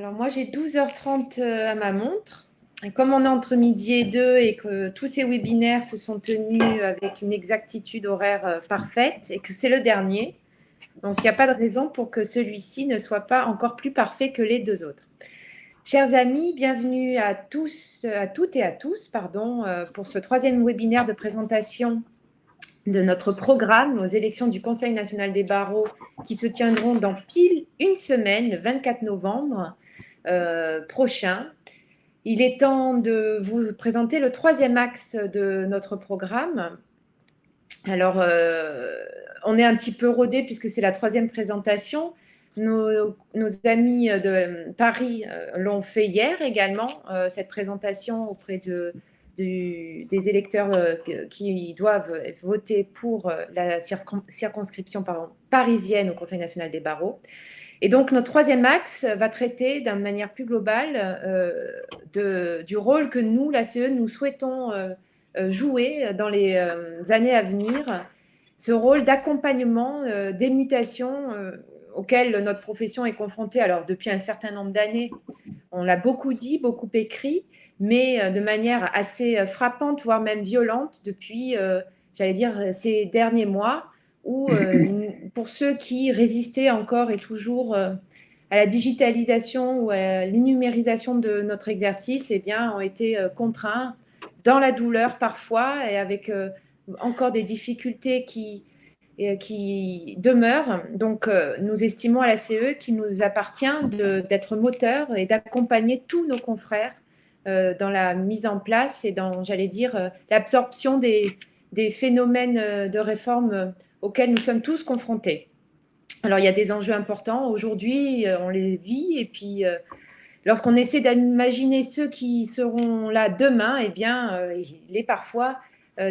Alors moi, j'ai 12h30 à ma montre. Et comme on est entre midi et deux et que tous ces webinaires se sont tenus avec une exactitude horaire parfaite et que c'est le dernier, donc il n'y a pas de raison pour que celui-ci ne soit pas encore plus parfait que les deux autres. Chers amis, bienvenue à tous, à toutes et à tous, pardon, pour ce troisième webinaire de présentation de notre programme aux élections du Conseil national des barreaux qui se tiendront dans pile une semaine, le 24 novembre prochain. Il est temps de vous présenter le troisième axe de notre programme. Alors, on est un petit peu rodé puisque c'est la troisième présentation. Nos amis de Paris l'ont fait hier également, cette présentation auprès des électeurs qui doivent voter pour la circonscription parisienne au Conseil national des barreaux. Et donc, notre troisième axe va traiter d'une manière plus globale du rôle que nous, la CE, nous souhaitons jouer dans les années à venir, ce rôle d'accompagnement des mutations auxquelles notre profession est confrontée. Alors, depuis un certain nombre d'années, on l'a beaucoup dit, beaucoup écrit, mais de manière assez frappante, voire même violente, depuis, j'allais dire, ces derniers mois, où pour ceux qui résistaient encore et toujours à la digitalisation ou à l'innumérisation de notre exercice, eh bien, ont été contraints dans la douleur parfois et avec encore des difficultés qui demeurent. Donc, nous estimons à la CE qu'il nous appartient d'être moteur et d'accompagner tous nos confrères dans la mise en place et dans, j'allais dire, l'absorption des phénomènes de réforme auxquels nous sommes tous confrontés. Alors, il y a des enjeux importants. Aujourd'hui, on les vit. Et puis, lorsqu'on essaie d'imaginer ceux qui seront là demain, eh bien, il est parfois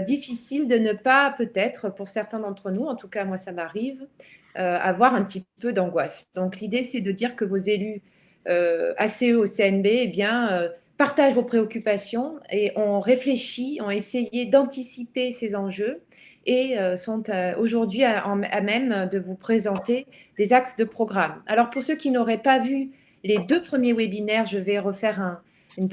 difficile de ne pas, peut-être, pour certains d'entre nous, en tout cas, moi, ça m'arrive, avoir un petit peu d'angoisse. Donc, l'idée, c'est de dire que vos élus ACE au CNB, eh bien, partagent vos préoccupations et ont réfléchi, ont essayé d'anticiper ces enjeux et sont aujourd'hui à même de vous présenter des axes de programme. Alors, pour ceux qui n'auraient pas vu les deux premiers webinaires, je vais refaire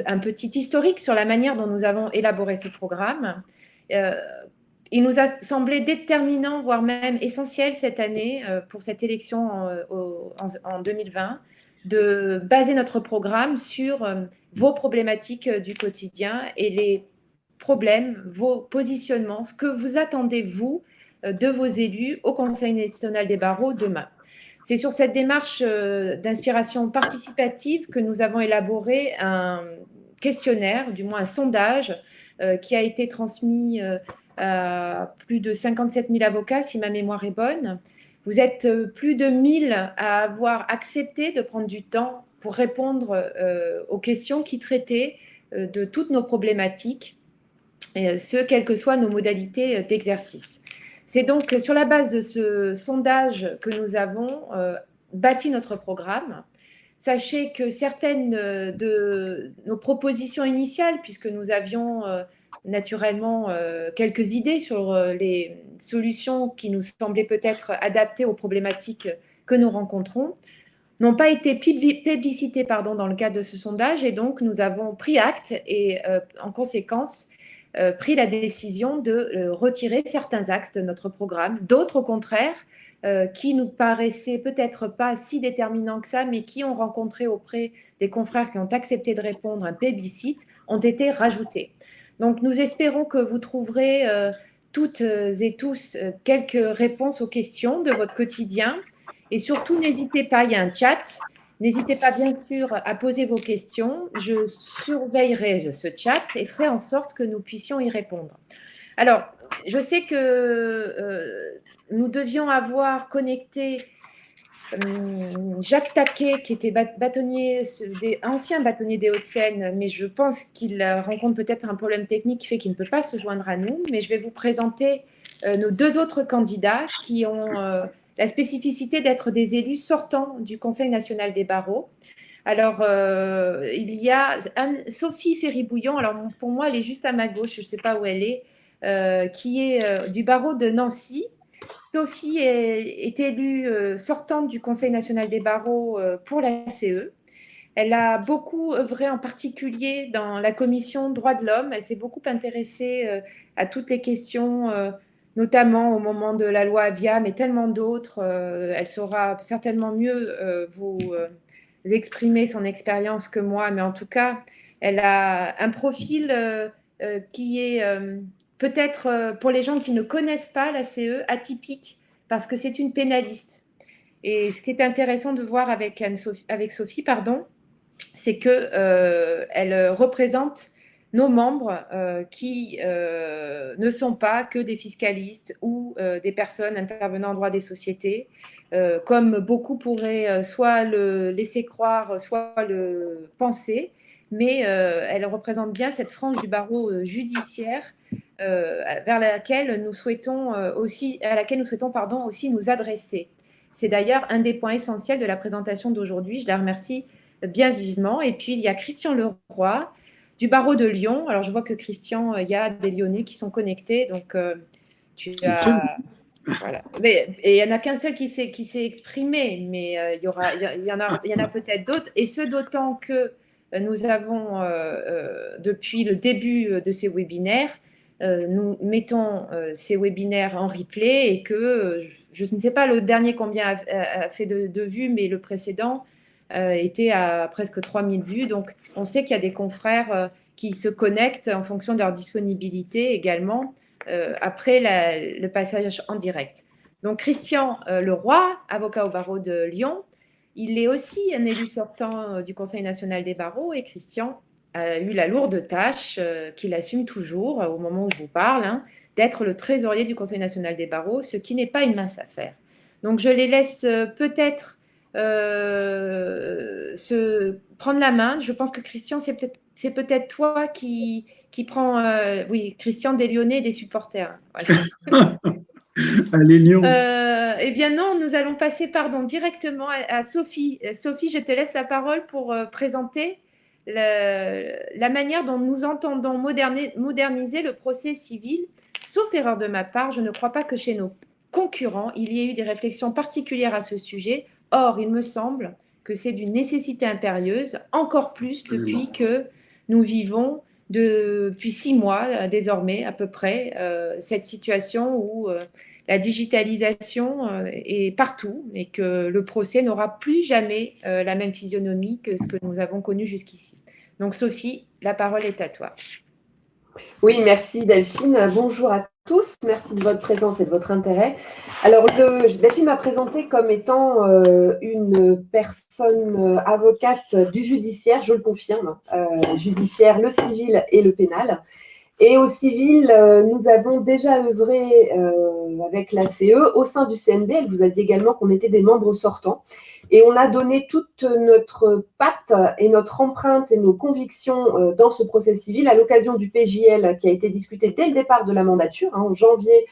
un petit historique sur la manière dont nous avons élaboré ce programme. Il nous a semblé déterminant, voire même essentiel cette année, pour cette élection en 2020, de baser notre programme sur vos problématiques du quotidien et les problèmes, vos positionnements, ce que vous attendez, vous, de vos élus au Conseil national des barreaux demain. C'est sur cette démarche d'inspiration participative que nous avons élaboré un questionnaire, du moins un sondage, qui a été transmis à plus de 57 000 avocats, si ma mémoire est bonne. Vous êtes plus de 1000 à avoir accepté de prendre du temps pour répondre aux questions qui traitaient de toutes nos problématiques, ce, quelles que soient nos modalités d'exercice. C'est donc sur la base de ce sondage que nous avons bâti notre programme. Sachez que certaines de nos propositions initiales, puisque nous avions naturellement quelques idées sur les solutions qui nous semblaient peut-être adaptées aux problématiques que nous rencontrons, n'ont pas été plébiscitées dans le cadre de ce sondage, et donc nous avons pris acte et en conséquence pris la décision de retirer certains axes de notre programme, d'autres au contraire qui nous paraissaient peut-être pas si déterminants que ça, mais qui ont rencontré auprès des confrères qui ont accepté de répondre un plébiscite, ont été rajoutés. Donc nous espérons que vous trouverez toutes et tous quelques réponses aux questions de votre quotidien. Et surtout, n'hésitez pas, il y a un chat. N'hésitez pas, bien sûr, à poser vos questions. Je surveillerai ce chat et ferai en sorte que nous puissions y répondre. Alors, je sais que nous devions avoir connecté Jacques Taquet, qui était ancien bâtonnier des Hauts-de-Seine, mais je pense qu'il rencontre peut-être un problème technique qui fait qu'il ne peut pas se joindre à nous. Mais je vais vous présenter nos deux autres candidats qui ont la spécificité d'être des élus sortants du Conseil national des barreaux. Alors, il y a Sophie Ferry-Bouillon, alors pour moi, elle est juste à ma gauche, je ne sais pas où elle est, qui est du barreau de Nancy. Sophie est élue sortante du Conseil national des barreaux pour la CE. Elle a beaucoup œuvré en particulier dans la commission droits de l'homme. Elle s'est beaucoup intéressée à toutes les questions, notamment au moment de la loi Avia, mais tellement d'autres. Elle saura certainement mieux vous exprimer son expérience que moi, mais en tout cas, elle a un profil qui est peut-être pour les gens qui ne connaissent pas la CE atypique, parce que c'est une pénaliste. Et ce qui est intéressant de voir avec Sophie, pardon, c'est que elle représente nos membres qui ne sont pas que des fiscalistes ou des personnes intervenant en droit des sociétés, comme beaucoup pourraient soit le laisser croire, soit le penser, mais elle représente bien cette frange du barreau judiciaire vers laquelle nous souhaitons aussi nous adresser. C'est d'ailleurs un des points essentiels de la présentation d'aujourd'hui. Je la remercie bien vivement. Et puis, il y a Christian Leroy du barreau de Lyon. Alors, je vois que Christian, il y a des Lyonnais qui sont connectés. Donc, tu as… Voilà. Et il n'y en a qu'un seul qui s'est exprimé, mais il y en a peut-être d'autres. Et ce d'autant que nous avons, depuis le début de ces webinaires, nous mettons ces webinaires en replay et que je ne sais pas le dernier combien a fait de vues, mais le précédent était à presque 3000 vues. Donc, on sait qu'il y a des confrères qui se connectent en fonction de leur disponibilité également après le passage en direct. Donc, Christian Leroy, avocat au barreau de Lyon, il est aussi un élu sortant du Conseil national des barreaux et Christian a eu la lourde tâche qu'il assume toujours au moment où je vous parle, hein, d'être le trésorier du Conseil national des barreaux, ce qui n'est pas une mince affaire. Donc, je les laisse peut-être se prendre la main. Je pense que Christian, c'est peut-être toi qui prend, oui, Christian des Lyonnais et des supporters. Voilà. Allez, Lyon. Eh bien non, nous allons passer, pardon, directement à Sophie. Sophie, je te laisse la parole pour présenter la manière dont nous entendons moderniser le procès civil. Sauf erreur de ma part, je ne crois pas que chez nos concurrents, il y ait eu des réflexions particulières à ce sujet. Or, il me semble que c'est d'une nécessité impérieuse, encore plus depuis que nous vivons depuis 6 mois désormais à peu près cette situation où la digitalisation est partout et que le procès n'aura plus jamais la même physionomie que ce que nous avons connu jusqu'ici. Donc Sophie, la parole est à toi. Oui, merci Delphine. Bonjour à tous. Merci de votre présence et de votre intérêt. Alors, Delphine m'a présentée comme étant une personne avocate du judiciaire, je le confirme, judiciaire, le civil et le pénal. Et au civil, nous avons déjà œuvré avec la CE au sein du CNB. Elle vous a dit également qu'on était des membres sortants. Et on a donné toute notre patte et notre empreinte et nos convictions dans ce procès civil à l'occasion du PJL qui a été discuté dès le départ de la mandature. En janvier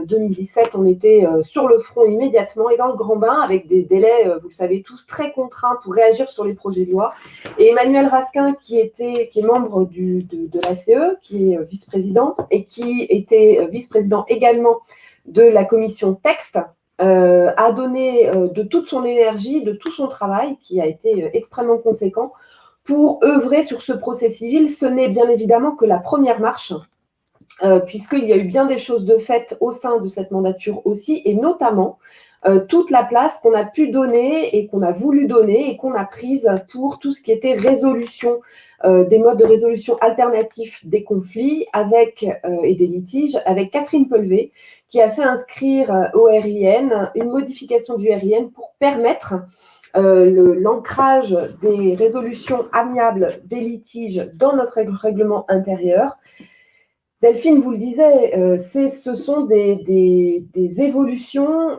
2017, on était sur le front immédiatement et dans le grand bain avec des délais, vous le savez tous, très contraints pour réagir sur les projets de loi. Et Emmanuel Raskin, qui est membre de la CE, qui est vice-président et qui était vice-président également de la commission texte, a donné de toute son énergie, de tout son travail, qui a été extrêmement conséquent, pour œuvrer sur ce procès civil. Ce n'est bien évidemment que la première marche, puisqu'il y a eu bien des choses de fait au sein de cette mandature aussi, et notamment toute la place qu'on a pu donner et qu'on a voulu donner et qu'on a prise pour tout ce qui était résolution, des modes de résolution alternatifs des conflits et des litiges, avec Catherine Pelvé, qui a fait inscrire au RIN une modification du RIN pour permettre l'ancrage des résolutions amiables des litiges dans notre règlement intérieur. Delphine vous le disait, ce sont des évolutions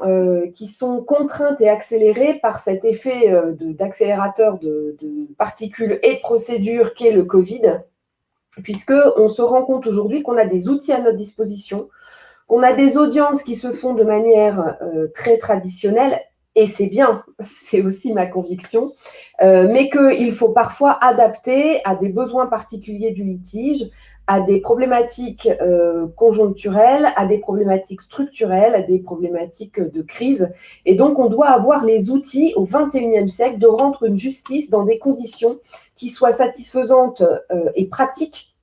qui sont contraintes et accélérées par cet effet d'accélérateur de particules et de procédures qu'est le Covid, puisqu'on se rend compte aujourd'hui qu'on a des outils à notre disposition, qu'on a des audiences qui se font de manière très traditionnelle, et c'est bien, c'est aussi ma conviction, mais qu'il faut parfois adapter à des besoins particuliers du litige, à des problématiques conjoncturelles, à des problématiques structurelles, à des problématiques de crise. Et donc, on doit avoir les outils au XXIe siècle de rendre une justice dans des conditions qui soient satisfaisantes et pratiques,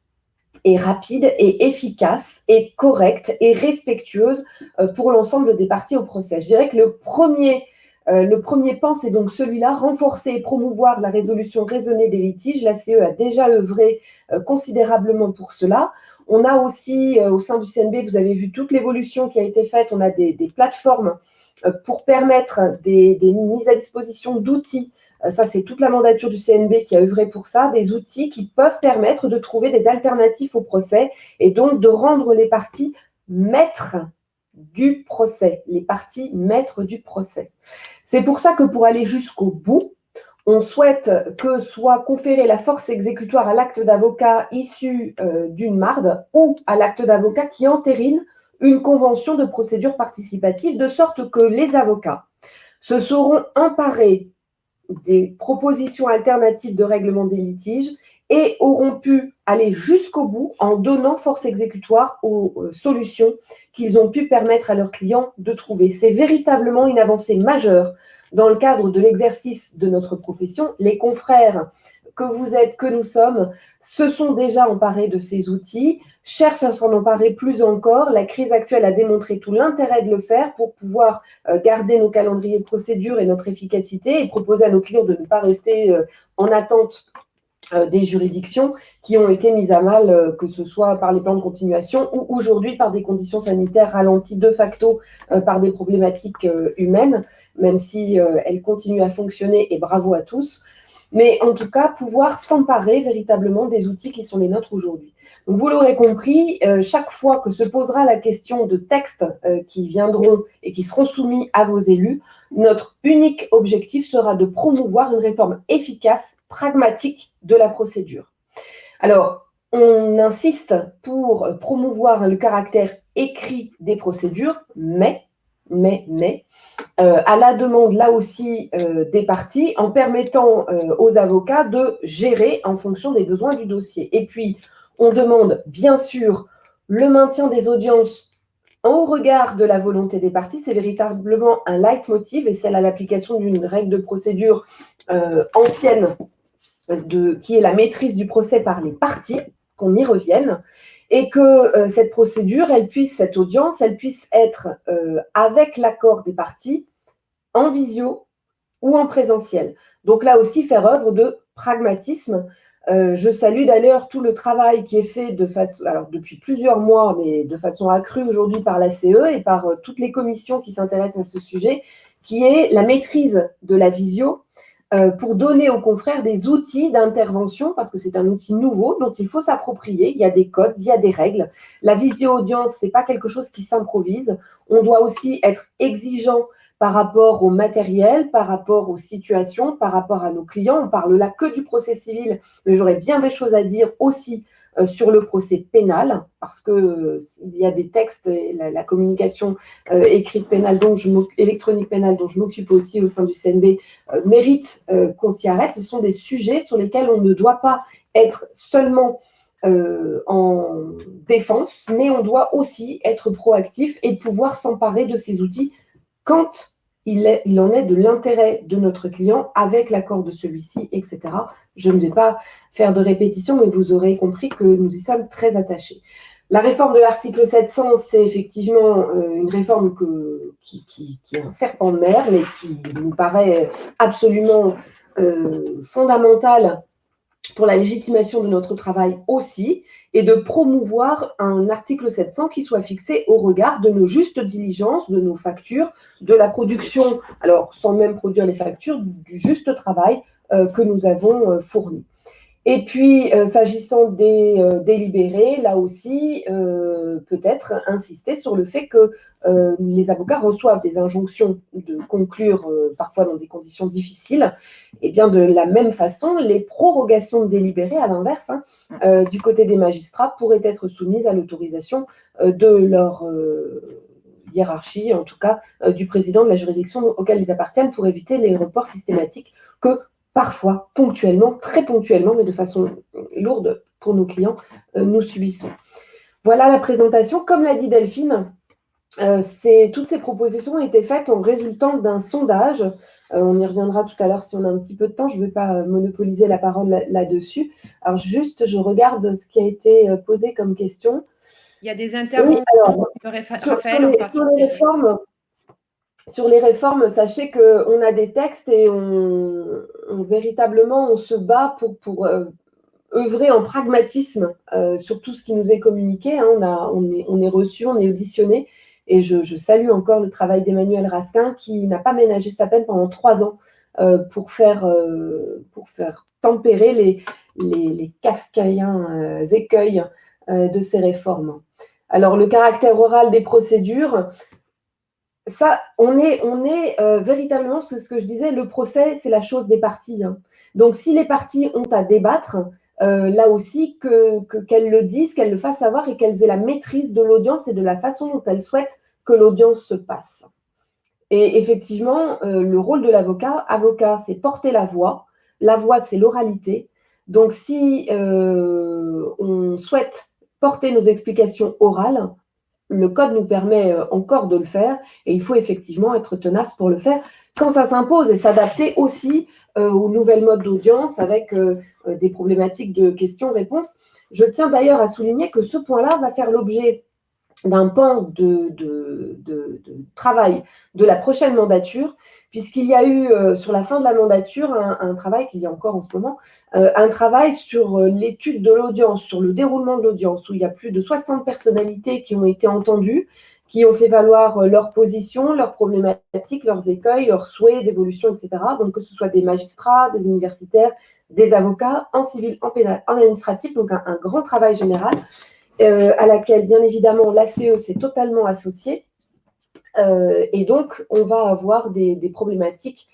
et rapides, et efficaces, et correctes, et respectueuses pour l'ensemble des parties au procès. Je dirais que le premier pan, c'est donc celui-là, renforcer et promouvoir la résolution raisonnée des litiges. La CE a déjà œuvré considérablement pour cela. On a aussi, au sein du CNB, vous avez vu toute l'évolution qui a été faite, on a des plateformes pour permettre des mises à disposition d'outils. Ça, c'est toute la mandature du CNB qui a œuvré pour ça, des outils qui peuvent permettre de trouver des alternatives au procès et donc de rendre les parties maîtres du procès, les parties maîtres du procès. C'est pour ça que pour aller jusqu'au bout, on souhaite que soit conférée la force exécutoire à l'acte d'avocat issu d'une MARD ou à l'acte d'avocat qui entérine une convention de procédure participative, de sorte que les avocats se seront emparés des propositions alternatives de règlement des litiges et auront pu aller jusqu'au bout en donnant force exécutoire aux solutions qu'ils ont pu permettre à leurs clients de trouver. C'est véritablement une avancée majeure dans le cadre de l'exercice de notre profession. Les confrères que vous êtes, que nous sommes, se sont déjà emparés de ces outils, cherchent à s'en emparer plus encore. La crise actuelle a démontré tout l'intérêt de le faire pour pouvoir garder nos calendriers de procédure et notre efficacité et proposer à nos clients de ne pas rester en attente des juridictions qui ont été mises à mal, que ce soit par les plans de continuation ou aujourd'hui par des conditions sanitaires ralenties de facto par des problématiques humaines, même si elles continuent à fonctionner et bravo à tous. Mais en tout cas, pouvoir s'emparer véritablement des outils qui sont les nôtres aujourd'hui. Donc, vous l'aurez compris, chaque fois que se posera la question de textes qui viendront et qui seront soumis à vos élus, notre unique objectif sera de promouvoir une réforme efficace, pragmatique de la procédure. Alors, on insiste pour promouvoir le caractère écrit des procédures, mais à la demande, là aussi, des parties, en permettant aux avocats de gérer en fonction des besoins du dossier. Et puis, on demande, bien sûr, le maintien des audiences en regard de la volonté des parties. C'est véritablement un leitmotiv et c'est à l'application d'une règle de procédure ancienne qui est la maîtrise du procès par les parties, qu'on y revienne, et que cette procédure, cette audience, elle puisse être avec l'accord des parties, en visio ou en présentiel. Donc là aussi, faire œuvre de pragmatisme. Je salue d'ailleurs tout le travail qui est fait depuis plusieurs mois, mais de façon accrue aujourd'hui par la CE et par toutes les commissions qui s'intéressent à ce sujet, qui est la maîtrise de la visio pour donner aux confrères des outils d'intervention, parce que c'est un outil nouveau dont il faut s'approprier. Il y a des codes, il y a des règles. La visio-audience, ce n'est pas quelque chose qui s'improvise. On doit aussi être exigeant par rapport au matériel, par rapport aux situations, par rapport à nos clients. On parle là que du procès civil, mais j'aurais bien des choses à dire aussi sur le procès pénal, parce qu'il y a des textes, la communication écrite pénale, électronique pénale, dont je m'occupe aussi au sein du CNB, mérite qu'on s'y arrête. Ce sont des sujets sur lesquels on ne doit pas être seulement en défense, mais on doit aussi être proactif et pouvoir s'emparer de ces outils quand il en est de l'intérêt de notre client, avec l'accord de celui-ci, etc. Je ne vais pas faire de répétition, mais vous aurez compris que nous y sommes très attachés. La réforme de l'article 700, c'est effectivement une réforme qui est un serpent de mer, mais qui nous paraît absolument fondamentale pour la légitimation de notre travail aussi, et de promouvoir un article 700 qui soit fixé au regard de nos justes diligences, de nos factures, de la production, alors sans même produire les factures, du juste travail que nous avons fourni. Et puis, s'agissant des délibérés, là aussi, peut-être insister sur le fait que les avocats reçoivent des injonctions de conclure, parfois dans des conditions difficiles. Et bien, de la même façon, les prorogations de délibérés, à l'inverse, du côté des magistrats, pourraient être soumises à l'autorisation de leur hiérarchie, en tout cas du président de la juridiction auquel ils appartiennent, pour éviter les reports systématiques que parfois, ponctuellement, très ponctuellement, mais de façon lourde, pour nos clients, nous subissons. Voilà la présentation. Comme l'a dit Delphine, toutes ces propositions ont été faites en résultant d'un sondage. On y reviendra tout à l'heure si on a un petit peu de temps. Je ne vais pas monopoliser la parole là-dessus. Alors juste, je regarde ce qui a été posé comme question. Il y a des interventions de Raphaël en particulier. Sur les réformes, sachez qu'on a des textes et véritablement, on se bat pour œuvrer en pragmatisme sur tout ce qui nous est communiqué. Hein. On est reçu, on est auditionné. Et je salue encore le travail d'Emmanuel Raskin qui n'a pas ménagé sa peine pendant 3 ans pour faire tempérer les kafkaïens écueils de ces réformes. Alors, le caractère oral des procédures, ça, on est véritablement, c'est ce que je disais, le procès, c'est la chose des parties. Hein. Donc, si les parties ont à débattre, là aussi, qu'elles le disent, qu'elles le fassent savoir et qu'elles aient la maîtrise de l'audience et de la façon dont elles souhaitent que l'audience se passe. Et effectivement, le rôle de l'avocat, c'est porter la voix. La voix, c'est l'oralité. Donc, si on souhaite porter nos explications orales, le code nous permet encore de le faire et il faut effectivement être tenace pour le faire quand ça s'impose et s'adapter aussi aux nouvelles modes d'audience avec des problématiques de questions-réponses. Je tiens d'ailleurs à souligner que ce point-là va faire l'objet d'un pan de travail de la prochaine mandature, puisqu'il y a eu sur la fin de la mandature un travail qu'il y a encore en ce moment, un travail sur l'étude de l'audience, sur le déroulement de l'audience, où il y a plus de 60 personnalités qui ont été entendues, qui ont fait valoir leurs positions, leurs problématiques, leurs écueils, leurs souhaits d'évolution, etc. Donc que ce soit des magistrats, des universitaires, des avocats, en civil, en pénal, en administratif, donc un grand travail général. À laquelle, bien évidemment, l'ACE s'est totalement associée. Et donc, on va avoir des problématiques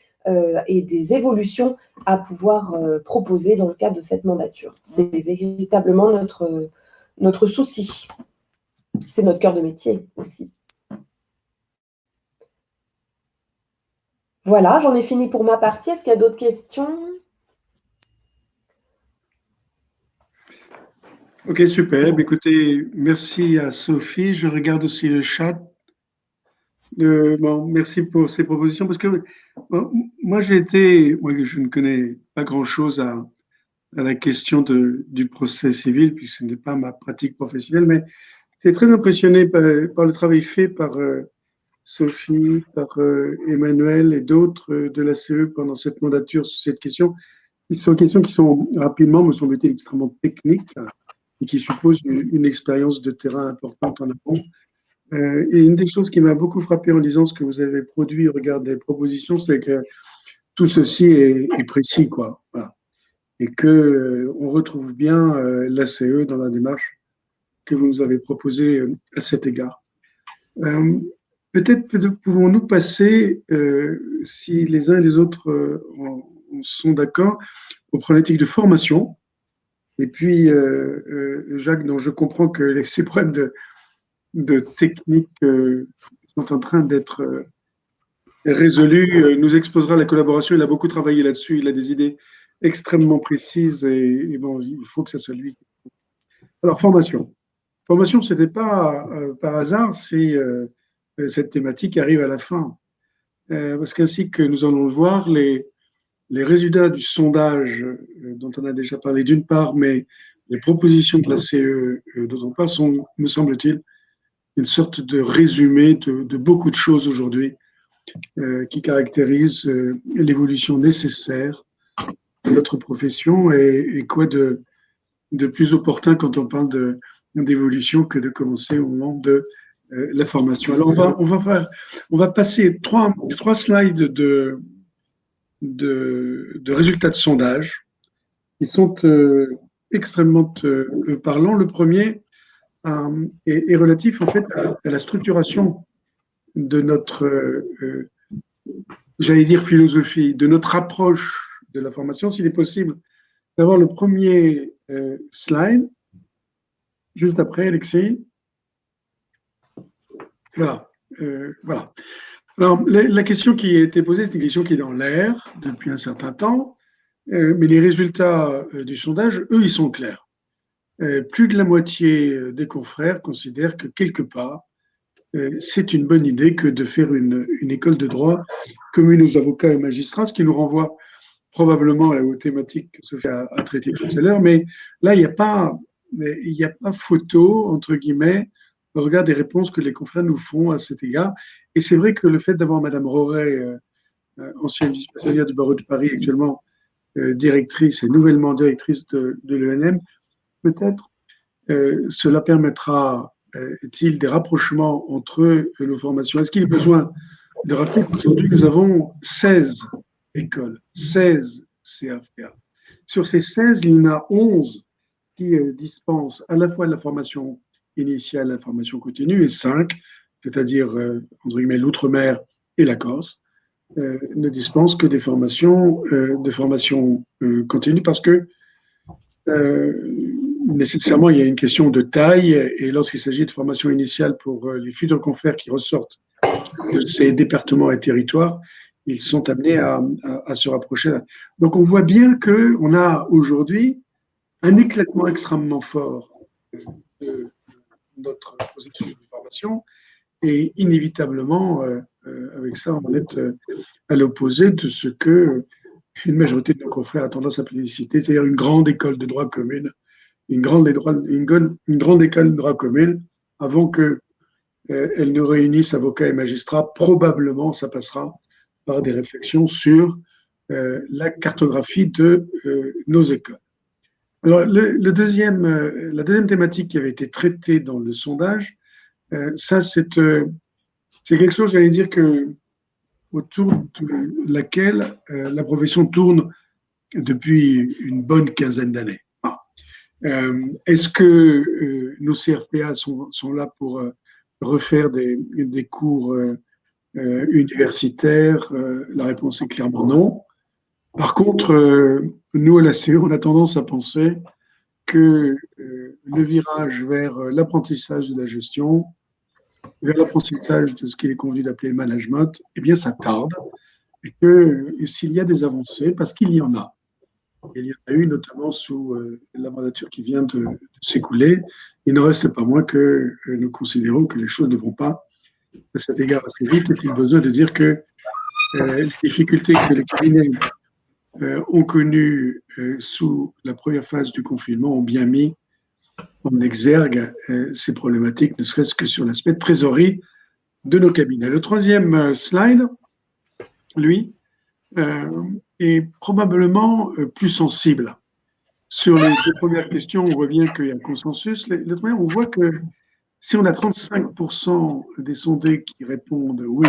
et des évolutions à pouvoir proposer dans le cadre de cette mandature. C'est véritablement notre souci. C'est notre cœur de métier aussi. Voilà, j'en ai fini pour ma partie. Est-ce qu'il y a d'autres questions ? Ok, super. Écoutez, merci à Sophie. Je regarde aussi le chat. Merci pour ces propositions parce que moi, je ne connais pas grand-chose à la question du procès civil puisque ce n'est pas ma pratique professionnelle, mais c'est très impressionné par le travail fait par Sophie, par Emmanuel et d'autres de la CE pendant cette mandature sur cette question. Ce sont des questions qui sont rapidement, me semble-t-il, extrêmement techniques et qui suppose une expérience de terrain importante en amont. Et une des choses qui m'a beaucoup frappé en lisant ce que vous avez produit au regard des propositions, c'est que tout ceci est précis, quoi. Voilà. Et que on retrouve bien l'ACE dans la démarche que vous nous avez proposée à cet égard. Peut-être pouvons-nous passer, si les uns et les autres sont d'accord, aux problématiques de formation. Et puis, Jacques, dont je comprends que ces problèmes de technique sont en train d'être résolus, nous exposera la collaboration. Il a beaucoup travaillé là-dessus. Il a des idées extrêmement précises et bon, il faut que ça soit lui. Alors, formation. Formation, ce n'était pas par hasard si cette thématique arrive à la fin. Parce qu'ainsi que nous allons le voir, les résultats du sondage dont on a déjà parlé d'une part, mais les propositions de la CE d'autre part sont, me semble-t-il, une sorte de résumé de beaucoup de choses aujourd'hui qui caractérisent l'évolution nécessaire de notre profession et quoi de plus opportun quand on parle d'évolution que de commencer au moment de la formation. Alors on va passer trois slides de résultats de sondage qui sont extrêmement parlants. Le premier est relatif en fait à la structuration de notre, j'allais dire philosophie, de notre approche de la formation, s'il est possible d'avoir le premier slide, juste après, Alexis. Voilà. Voilà. Alors, la question qui a été posée, c'est une question qui est dans l'air depuis un certain temps, mais les résultats du sondage, eux, ils sont clairs. plus de la moitié des confrères considèrent que quelque part, c'est une bonne idée que de faire une école de droit commune aux avocats et magistrats, ce qui nous renvoie probablement aux thématiques que Sophie a traitées tout à l'heure. Mais là, il n'y a pas photo, entre guillemets, au regard des réponses que les confrères nous font à cet égard. Et c'est vrai que le fait d'avoir Madame Roret, ancienne vice-présidente du barreau de Paris, actuellement directrice et nouvellement directrice de l'ENM, peut-être cela permettra t-il des rapprochements entre nos formations. Est-ce qu'il est besoin de rappeler qu'aujourd'hui, nous avons 16 écoles, 16 CFPA. Sur ces 16, il y en a 11 qui dispensent à la fois la formation initiale, la formation continue, et 5, c'est-à-dire, entre guillemets, l'outre-mer et la Corse, ne dispensent que des formations de formation continue parce que nécessairement, il y a une question de taille et lorsqu'il s'agit de formation initiale pour les futurs confrères qui ressortent de ces départements et territoires, ils sont amenés à se rapprocher. Donc, on voit bien qu'on a aujourd'hui un éclatement extrêmement fort de notre processus de formation et inévitablement, avec ça, on est à l'opposé de ce que une majorité de nos confrères a tendance à plébisciter, c'est-à-dire une grande école de droit commune, une grande école de droit commune, avant que elle ne réunisse avocats et magistrats. Probablement, ça passera par des réflexions sur la cartographie de nos écoles. Alors, la deuxième thématique qui avait été traitée dans le sondage, ça, c'est quelque chose, j'allais dire, autour de laquelle la profession tourne depuis une bonne quinzaine d'années. Est-ce que nos CFPA sont là pour refaire des cours universitaires? La réponse est clairement non. Par contre, nous, à la CE, on a tendance à penser que le virage vers l'apprentissage de la gestion, vers l'apprentissage de ce qu'il est convenu d'appeler le management, eh bien, ça tarde. Et que s'il y a des avancées, parce qu'il y en a, il y en a eu notamment sous la mandature qui vient de s'écouler, il ne reste pas moins que nous considérons que les choses ne vont pas à cet égard assez vite. Est-il besoin de dire que les difficultés que les cabinets ont connues sous la première phase du confinement ont bien mis en exergue ces problématiques, ne serait-ce que sur l'aspect trésorerie de nos cabinets. Le troisième slide, lui, est probablement plus sensible. Sur les deux premières questions, on voit bien qu'il y a un consensus. Les premières, on voit que si on a 35% des sondés qui répondent oui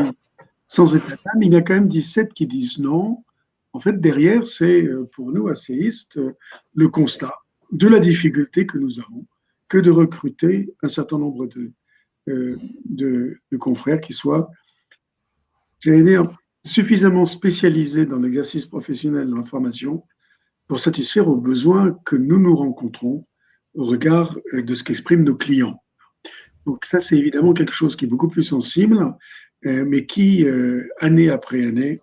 sans état d'âme, il y a quand même 17 qui disent non. En fait, derrière, c'est pour nous, ACistes, le constat de la difficulté que nous avons que de recruter un certain nombre de confrères qui soient, j'allais dire, suffisamment spécialisés dans l'exercice professionnel, dans la formation, pour satisfaire aux besoins que nous nous rencontrons au regard de ce qu'expriment nos clients. Donc ça, c'est évidemment quelque chose qui est beaucoup plus sensible, mais qui, année après année,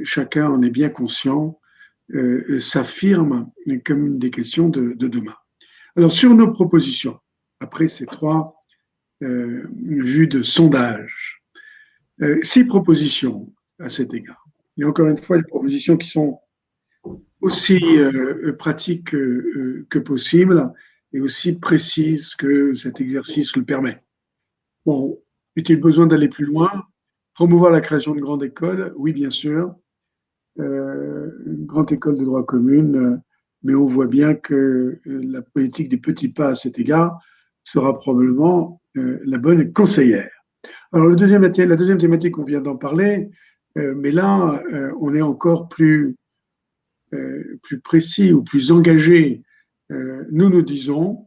chacun en est bien conscient, s'affirme comme une des questions de demain. Alors, sur nos propositions, après ces trois vues de sondage, 6 propositions à cet égard. Et encore une fois, des propositions qui sont aussi pratiques que possible et aussi précises que cet exercice le permet. Bon, est-il besoin d'aller plus loin? Promouvoir la création de grandes écoles? Oui, bien sûr. Une grande école de droit commune, mais on voit bien que la politique des petits pas à cet égard sera probablement la bonne conseillère. Alors, la deuxième thématique, on vient d'en parler, mais là, on est encore plus précis ou plus engagé. Nous disons,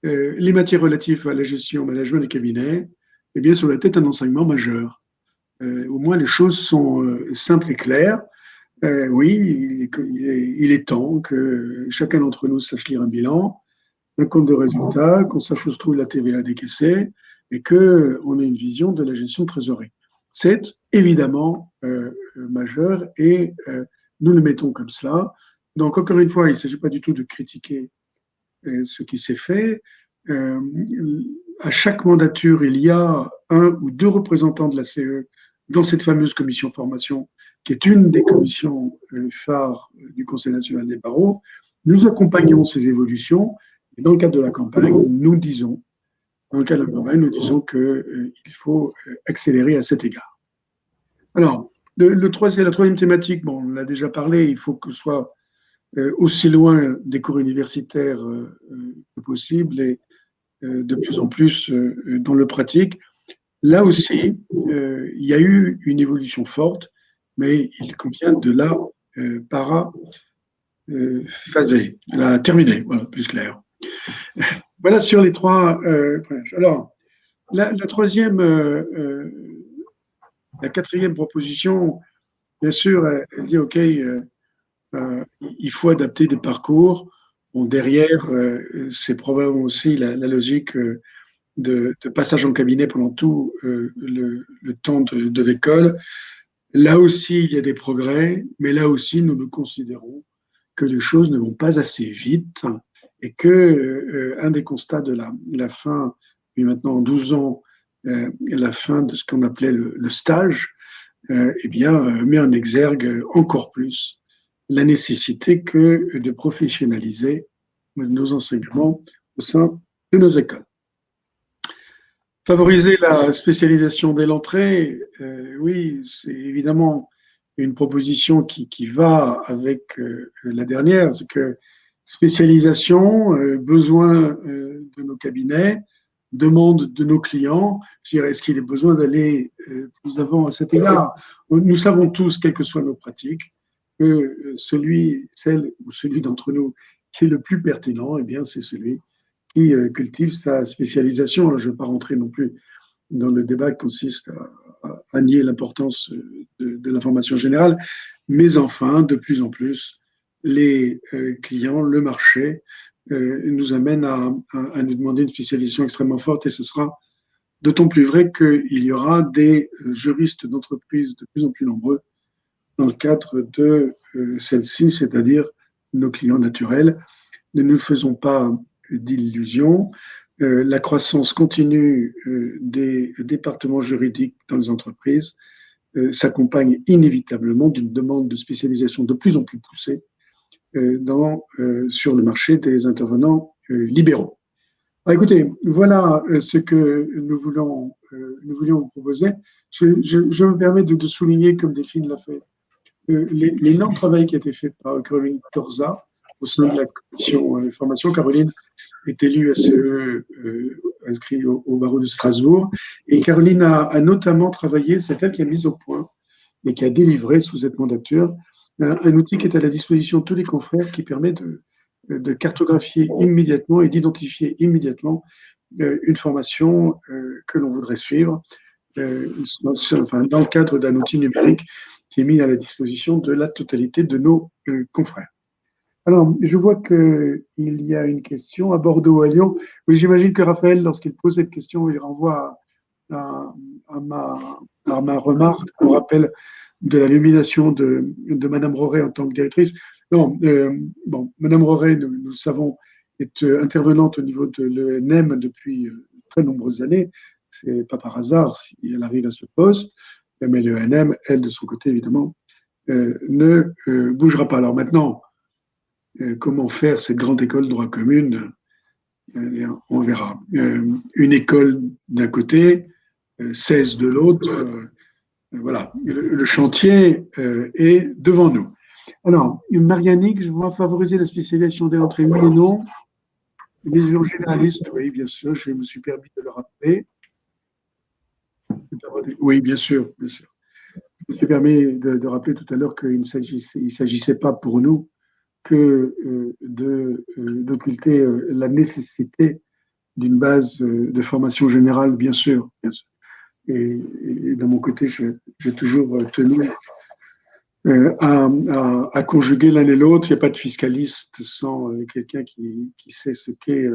les matières relatives à la gestion, au management des cabinets, eh bien, sur la tête un enseignement majeur. Au moins, les choses sont simples et claires. Oui, il est temps que chacun d'entre nous sache lire un bilan, un compte de résultat, qu'on sache où se trouve la TVA décaissée et qu'on ait une vision de la gestion de trésorerie. C'est évidemment majeur et nous le mettons comme cela. Donc, encore une fois, il ne s'agit pas du tout de critiquer ce qui s'est fait. À chaque mandature, il y a un ou deux représentants de la CE dans cette fameuse commission formation, qui est une des commissions phares du Conseil national des barreaux. Nous accompagnons ces évolutions et dans le cadre de la campagne, nous disons qu'il faut accélérer à cet égard. Alors, la troisième thématique, bon, on l'a déjà parlé, il faut que ce soit aussi loin des cours universitaires que possible et de plus en plus dans le pratique. Là aussi, il y a eu une évolution forte, mais il convient de la paraphaser, la terminer, voilà, plus clair. Voilà sur les trois. Alors, la quatrième proposition, bien sûr, elle dit OK, il faut adapter des parcours. Bon, derrière, c'est probablement aussi la logique de passage en cabinet pendant tout le temps de l'école. Là aussi, il y a des progrès, mais là aussi, nous considérons que les choses ne vont pas assez vite et que un des constats de la fin, puis maintenant en 12 ans, la fin de ce qu'on appelait le stage, eh bien, met en exergue encore plus la nécessité que de professionnaliser nos enseignements au sein de nos écoles. Favoriser la spécialisation dès l'entrée, oui, c'est évidemment une proposition qui va avec la dernière, c'est que spécialisation, besoin de nos cabinets, demande de nos clients. Je dirais, est-ce qu'il est besoin d'aller plus avant à cet égard? Nous savons tous, quelles que soient nos pratiques, que celle ou celui d'entre nous qui est le plus pertinent, eh bien, c'est celui qui cultive sa spécialisation. Alors, je ne vais pas rentrer non plus dans le débat qui consiste à nier l'importance de la formation générale, mais enfin, de plus en plus, les clients, le marché, nous amènent à nous demander une spécialisation extrêmement forte, et ce sera d'autant plus vrai qu'il y aura des juristes d'entreprise de plus en plus nombreux dans le cadre de celle-ci, c'est-à-dire nos clients naturels. Ne nous faisons pas d'illusions. La croissance continue des départements juridiques dans les entreprises s'accompagne inévitablement d'une demande de spécialisation de plus en plus poussée sur le marché des intervenants libéraux. Alors, écoutez, voilà ce que nous voulions vous proposer. Je me permets de souligner, comme Delphine l'a fait, l'énorme travail qui a été fait par Caroline Torza au sein de la commission formation. Caroline est élue SCE inscrite au barreau de Strasbourg. Et Caroline a notamment travaillé, c'est elle qui a mis au point et qui a délivré sous cette mandature un outil qui est à la disposition de tous les confrères qui permet de cartographier immédiatement et d'identifier immédiatement une formation que l'on voudrait suivre dans le cadre d'un outil numérique qui est mis à la disposition de la totalité de nos confrères. Alors, je vois qu'il y a une question à Bordeaux ou à Lyon. Oui, j'imagine que Raphaël, lorsqu'il pose cette question, il renvoie à ma remarque, au rappel de la nomination de Madame Roret en tant que directrice. Non, Madame Roret, nous le savons, est intervenante au niveau de l'ENM depuis très nombreuses années. C'est pas par hasard si elle arrive à ce poste, mais l'ENM, elle, de son côté, évidemment, ne bougera pas. Alors maintenant, comment faire cette grande école de droit commun, on verra. Une école d'un côté, 16 de l'autre, voilà, le chantier est devant nous. Alors, Marianique, je vois favoriser la spécialisation dès l'entrée, oui et non. Les visions généralistes, oui, bien sûr, je me suis permis de le rappeler. Oui, bien sûr, bien sûr. Je me suis permis de rappeler tout à l'heure qu'il ne s'agissait pas pour nous que d'occulter la nécessité d'une base de formation générale, bien sûr. Bien sûr. Et de mon côté, j'ai toujours tenu à conjuguer l'un et l'autre. Il n'y a pas de fiscaliste sans quelqu'un qui sait ce qu'est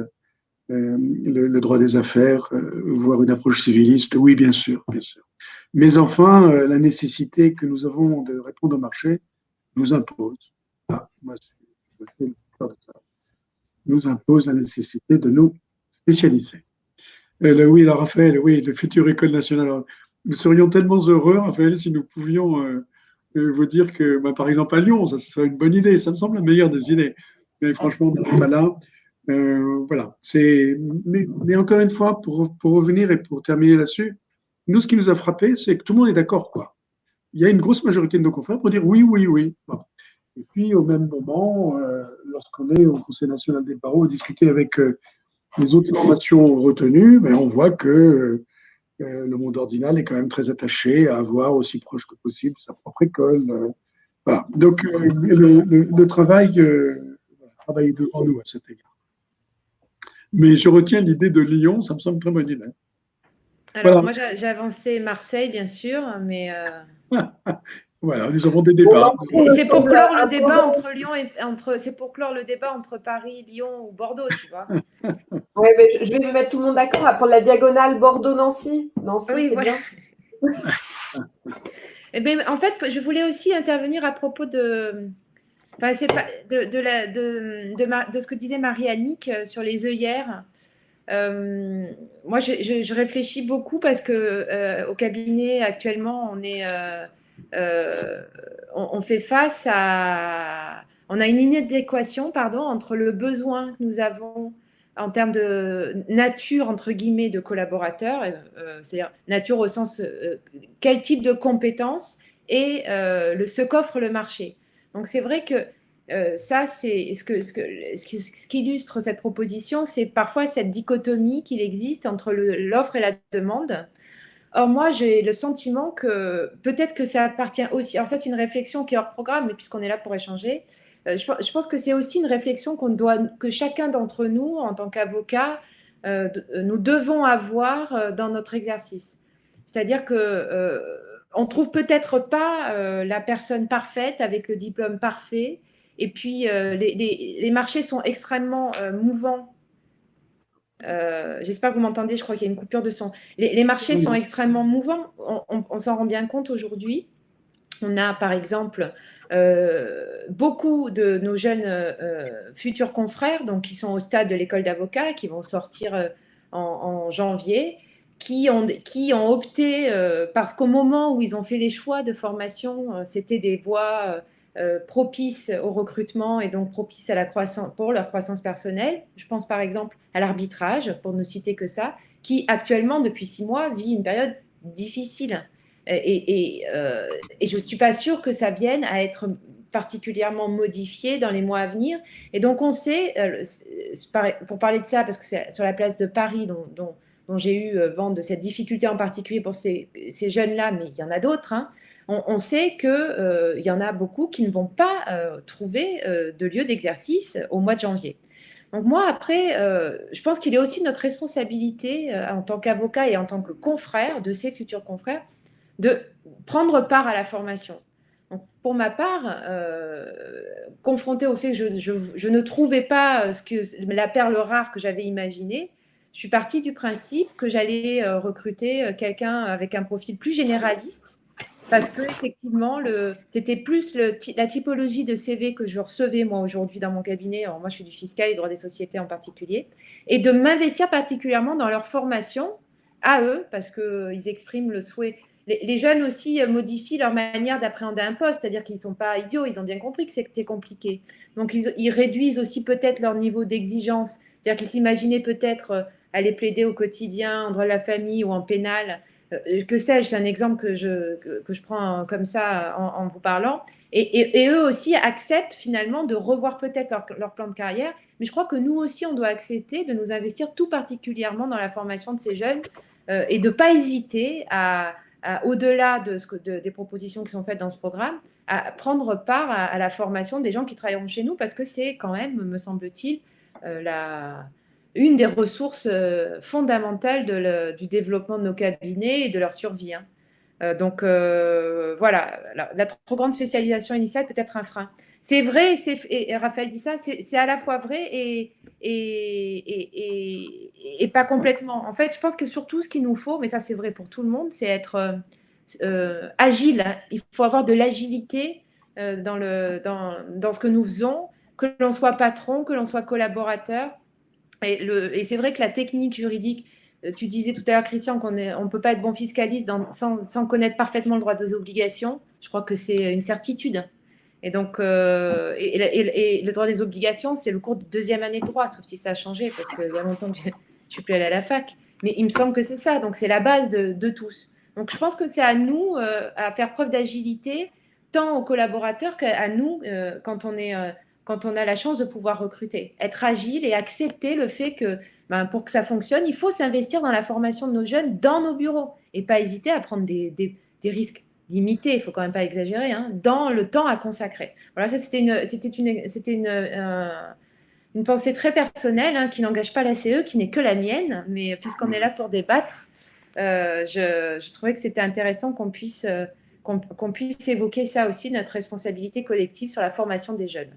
le droit des affaires, voire une approche civiliste. Oui, bien sûr, bien sûr. Mais enfin, la nécessité que nous avons de répondre au marché nous impose. Ah, moi, nous nous impose la nécessité de nous spécialiser. Oui, alors Raphaël, oui, le futur École nationale. Alors, nous serions tellement heureux, Raphaël, si nous pouvions vous dire que, bah, par exemple, à Lyon, ça serait une bonne idée. Ça me semble la meilleure des idées. Mais franchement, on n'est pas là. Voilà. Mais encore une fois, pour revenir et pour terminer là-dessus, nous, ce qui nous a frappé, c'est que tout le monde est d'accord, quoi. Il y a une grosse majorité de nos confrères pour dire oui, oui, oui. Bon. Et puis, au même moment, lorsqu'on est au Conseil national des barreaux, discuter avec les autres formations retenues, mais on voit que le monde ordinal est quand même très attaché à avoir aussi proche que possible sa propre école. Voilà. Donc, le travail est devant nous à cet égard. Mais je retiens l'idée de Lyon, ça me semble une très bonne idée. Alors, moi, j'ai avancé Marseille, bien sûr, mais voilà, nous avons des débats. c'est pour clore le débat entre Lyon et c'est pour clore le débat entre Paris, Lyon ou Bordeaux, tu vois. Oui, mais je vais mettre tout le monde d'accord à prendre la diagonale Bordeaux-Nancy. Nancy, oui, c'est voilà. Bien. Eh bien, en fait, je voulais aussi intervenir à propos de, enfin, c'est pas, de ce que disait Marie-Annick sur les œillères. Moi, je réfléchis beaucoup parce que au cabinet actuellement, on fait face à, on a une inadéquation, pardon, entre le besoin que nous avons en termes de nature, entre guillemets, de collaborateurs, c'est-à-dire nature au sens quel type de compétences et ce qu'offre le marché. Donc, c'est vrai que ça, c'est ce qui illustre cette proposition, c'est parfois cette dichotomie qu'il existe entre l'offre et la demande. Or, moi, j'ai le sentiment que peut-être que ça appartient aussi. Alors, ça, c'est une réflexion qui est hors programme, mais puisqu'on est là pour échanger, je pense que c'est aussi une réflexion que chacun d'entre nous, en tant qu'avocat, nous devons avoir dans notre exercice. C'est-à-dire que on trouve peut-être pas la personne parfaite avec le diplôme parfait. Et puis, les marchés sont extrêmement mouvants. J'espère que vous m'entendez, je crois qu'il y a une coupure de son. Les marchés sont extrêmement mouvants, on s'en rend bien compte aujourd'hui. On a par exemple beaucoup de nos jeunes futurs confrères, donc qui sont au stade de l'école d'avocat, qui vont sortir en janvier, qui ont opté, parce qu'au moment où ils ont fait les choix de formation, c'était des voies propices au recrutement et donc propices à la croissance, pour leur croissance personnelle. Je pense par exemple à l'arbitrage, pour ne citer que ça, qui actuellement, depuis 6 mois, vit une période difficile. Et je ne suis pas sûre que ça vienne à être particulièrement modifié dans les mois à venir. Et donc, on sait, pour parler de ça, parce que c'est sur la place de Paris dont j'ai eu vent de cette difficulté en particulier pour ces jeunes-là, mais il y en a d'autres, hein, on sait qu'il y en a beaucoup qui ne vont pas trouver de lieu d'exercice au mois de janvier. Donc moi, après, je pense qu'il est aussi notre responsabilité en tant qu'avocat et en tant que confrère de ces futurs confrères de prendre part à la formation. Donc, pour ma part, confrontée au fait que je ne trouvais pas la perle rare que j'avais imaginée, je suis partie du principe que j'allais recruter quelqu'un avec un profil plus généraliste, parce que effectivement, c'était plus la typologie de CV que je recevais moi aujourd'hui dans mon cabinet. Alors, moi, je suis du fiscal et droit des sociétés en particulier, et de m'investir particulièrement dans leur formation à eux, parce qu'ils expriment le souhait. Les jeunes aussi modifient leur manière d'appréhender un poste, c'est-à-dire qu'ils ne sont pas idiots, ils ont bien compris que c'était compliqué. Donc, ils réduisent aussi peut-être leur niveau d'exigence, c'est-à-dire qu'ils s'imaginaient peut-être aller plaider au quotidien, en droit de la famille ou en pénal. Que sais-je, c'est un exemple que je prends comme ça en vous parlant. Et eux aussi acceptent finalement de revoir peut-être leur plan de carrière. Mais je crois que nous aussi, on doit accepter de nous investir tout particulièrement dans la formation de ces jeunes et de ne pas hésiter au-delà des propositions qui sont faites dans ce programme, à prendre part à la formation des gens qui travailleront chez nous, parce que c'est quand même, me semble-t-il, une des ressources fondamentales du développement de nos cabinets et de leur survie. Hein. Donc voilà, la trop grande spécialisation initiale peut être un frein. C'est vrai, et Raphaël dit ça, c'est à la fois vrai et pas complètement. En fait, je pense que surtout ce qu'il nous faut, mais ça c'est vrai pour tout le monde, c'est être agile. Il faut avoir de l'agilité dans ce que nous faisons, que l'on soit patron, que l'on soit collaborateur. Et c'est vrai que la technique juridique, tu disais tout à l'heure, Christian, qu'on ne peut pas être bon fiscaliste sans connaître parfaitement le droit des obligations. Je crois que c'est une certitude. Et donc, et le droit des obligations, c'est le cours de 2e année de droit, sauf si ça a changé, parce qu'il y a longtemps que je ne suis plus allée à la fac. Mais il me semble que c'est ça. Donc, c'est la base de tous. Donc, je pense que c'est à nous à faire preuve d'agilité, tant aux collaborateurs qu'à nous quand on a la chance de pouvoir recruter. Être agile et accepter le fait que pour que ça fonctionne, il faut s'investir dans la formation de nos jeunes dans nos bureaux et pas hésiter à prendre des risques limités, il ne faut quand même pas exagérer, hein, dans le temps à consacrer. Voilà, ça c'était une pensée très personnelle hein, qui n'engage pas la CE, qui n'est que la mienne, mais puisqu'on est là pour débattre, je trouvais que c'était intéressant qu'on puisse évoquer ça aussi, notre responsabilité collective sur la formation des jeunes.